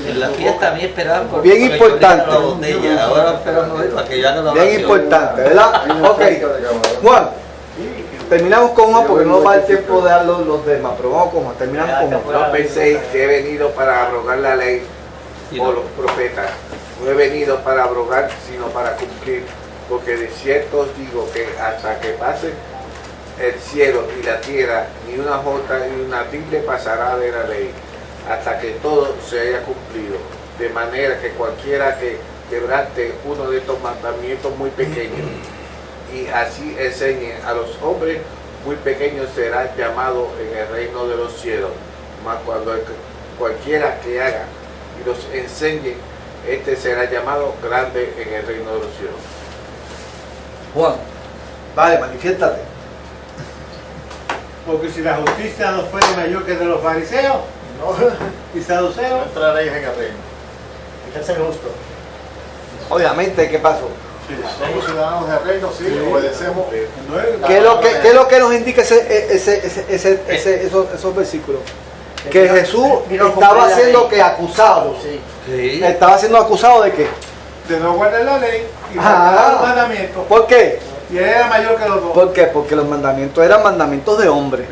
En la fiesta a mí esperaban por bien importante. Ahora esperamos para que yo haga la bien oración. importante, ¿verdad? Ok, Juan, terminamos con Juan porque no nos va el tiempo de dar los demás, pero vamos con Juan, terminamos con Juan. No penséis que he venido para abrogar la ley o los profetas. No he venido para abrogar, sino para cumplir. Porque de cierto os digo que hasta que pase el cielo y la tierra, ni una jota ni una tilde pasará de la ley, hasta que todo se haya cumplido. De manera que cualquiera que quebrante uno de estos mandamientos muy pequeños y así enseñe a los hombres muy pequeños, será llamado en el reino de los cielos. Mas cuando cualquiera que haga y los enseñe, este será llamado grande en el reino de los cielos. Juan, vale, manifiéstate. Porque si la justicia no fuera mayor que de los fariseos y saduceos, no entraréis en el reino. Hay que ser justo. Obviamente, ¿qué pasó? Somos ciudadanos del reino, sí, obedecemos. ¿Qué es lo que nos indica esos versículos? Que Jesús estaba siendo acusado. Sí. Estaba siendo acusado de qué? de no guardar la ley y guardar los mandamientos. ¿Por qué? Y él era mayor que los dos. ¿Por qué? Porque los mandamientos eran mandamientos de hombre,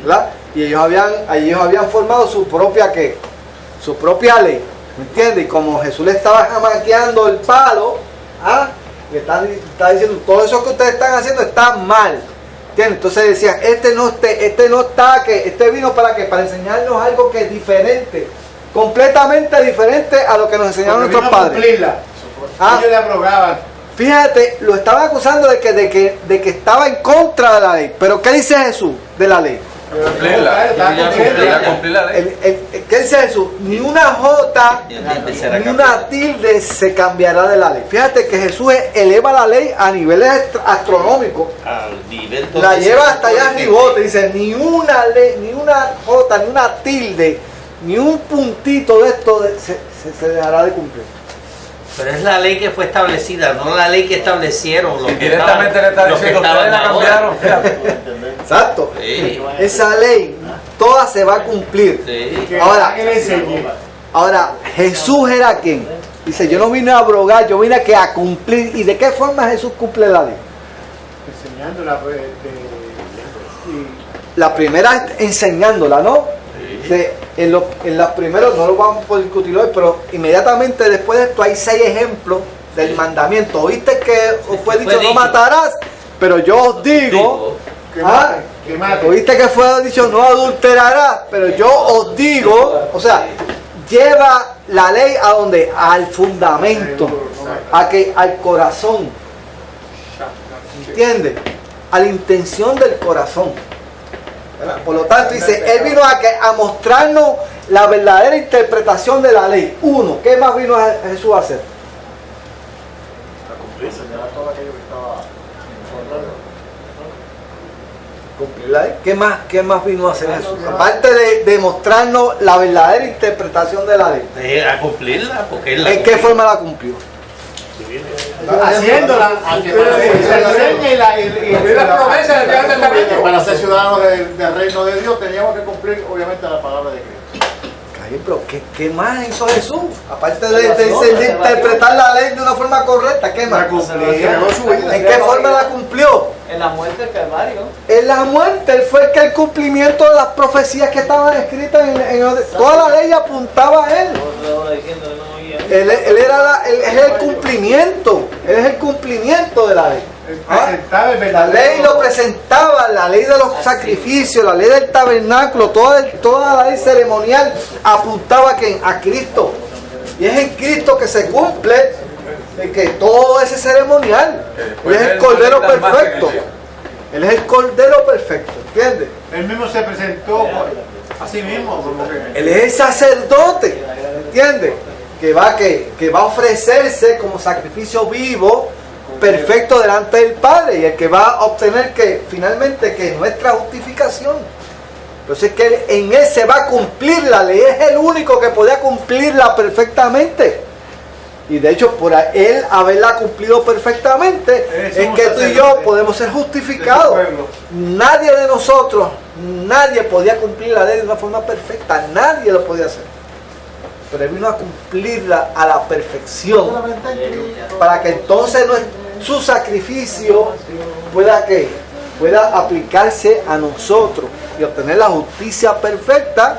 ¿verdad? Y ellos habían formado su propia ¿qué? Su propia ley, ¿me entiendes? Y como Jesús le estaba jamaqueando el palo, le está diciendo, todo eso que ustedes están haciendo está mal, ¿entiendes? Entonces decían, este vino para qué, para enseñarnos algo que es diferente, completamente diferente a lo que nos enseñaron nuestros padres. Ellos le abrogaban. Fíjate, lo estaban acusando de que estaba en contra de la ley. Pero ¿qué dice Jesús de la ley? Cumplir la ley. ¿Qué dice Jesús? Ni una jota, ni una tilde se cambiará de la ley. Fíjate que Jesús eleva la ley a niveles astronómicos. La lleva hasta allá arriba. Dice, ni una ley, ni una jota, ni una tilde, ni un puntito de esto se dejará de cumplir. Pero es la ley que fue establecida, no la ley que establecieron los que directamente le está diciendo, ustedes la cambiaron. Exacto. Sí. Esa ley toda se va a cumplir. Ahora, Jesús era quien. Dice, yo no vine a abrogar, yo vine aquí a cumplir. ¿Y de qué forma Jesús cumple la ley? Enseñándola. La primera es enseñándola, ¿no? En los primeros, no lo vamos a discutir hoy, pero inmediatamente después de esto hay 6 ejemplos del mandamiento. Oíste que os fue dicho no matarás, pero yo os digo, oíste que fue dicho no adulterarás, pero yo os digo, o sea, lleva la ley a donde, al fundamento, al corazón, ¿entiendes? A la intención del corazón. Por lo tanto dice, Él vino a mostrarnos la verdadera interpretación de la ley. Uno, ¿qué más vino Jesús a hacer? A cumplir, señalar todo aquello que estaba Cumplir la ley. ¿Qué más vino a hacer Jesús? Aparte de mostrarnos la verdadera interpretación de la ley. A cumplirla, porque Él la ¿En qué forma la cumplió? Haciéndola, para ser ciudadanos del reino de Dios teníamos que cumplir obviamente la palabra de Cristo. Pero ¿qué más hizo Jesús? Aparte de interpretar la ley de una forma correcta, ¿qué más? ¿En qué forma la cumplió? En la muerte del Calvario. En la muerte, Él fue el cumplimiento de las profecías que estaban escritas toda la ley apuntaba a Él. Él es el cumplimiento. Él es el cumplimiento de la ley. La ley lo presentaba, la ley de los sacrificios, la ley del tabernáculo, toda la ley ceremonial apuntaba a Cristo. Y es en Cristo que se cumple que todo ese ceremonial. Él es el Cordero perfecto. Él es el Cordero perfecto, ¿entiendes? Él mismo se presentó a sí mismo. Él es el sacerdote, ¿entiendes? Que va a ofrecerse como sacrificio vivo, perfecto delante del Padre, y el que va a obtener finalmente nuestra justificación. Entonces que en Él se va a cumplir la ley, es el único que podía cumplirla perfectamente. Y de hecho por Él haberla cumplido perfectamente es que tú y yo podemos ser justificados. Nadie de nosotros, nadie podía cumplir la ley de una forma perfecta, nadie lo podía hacer. Pero Él vino a cumplirla a la perfección, para que entonces su sacrificio pueda aplicarse a nosotros y obtener la justicia perfecta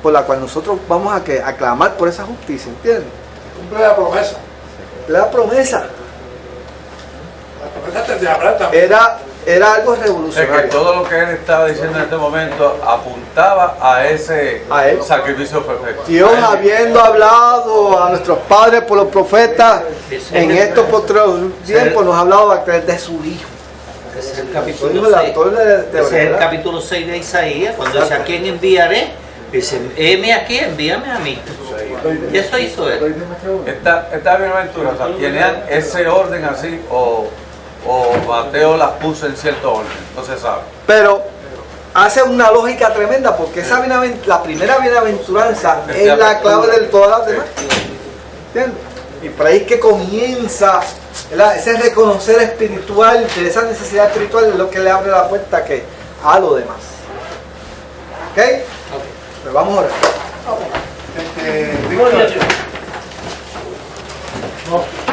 por la cual nosotros vamos a clamar por esa justicia, ¿entiendes? Cumple la promesa. La promesa. La promesa de Abraham también. Era algo revolucionario. Es que todo lo que él estaba diciendo en este momento apuntaba a ese sacrificio perfecto. Dios, habiendo hablado a nuestros padres por los profetas, en estos postreros tiempos nos ha hablado a través de su Hijo. Ese es el capítulo 6. Ese es el capítulo 6 de Isaías, cuando dice, ¿a quién enviaré? Dice, heme aquí, envíame a mí. Y eso hizo Él. Estas bienaventuras, o sea, tenían ese orden así, o Mateo las puso en cierto orden, no se sabe. Pero hace una lógica tremenda, porque la primera bienaventuranza es la clave de todas las demás. ¿Entiendes? Y por ahí que comienza ese reconocer espiritual, de esa necesidad espiritual, es lo que le abre la puerta a lo demás. ¿Ok? Pues vamos a orar. No.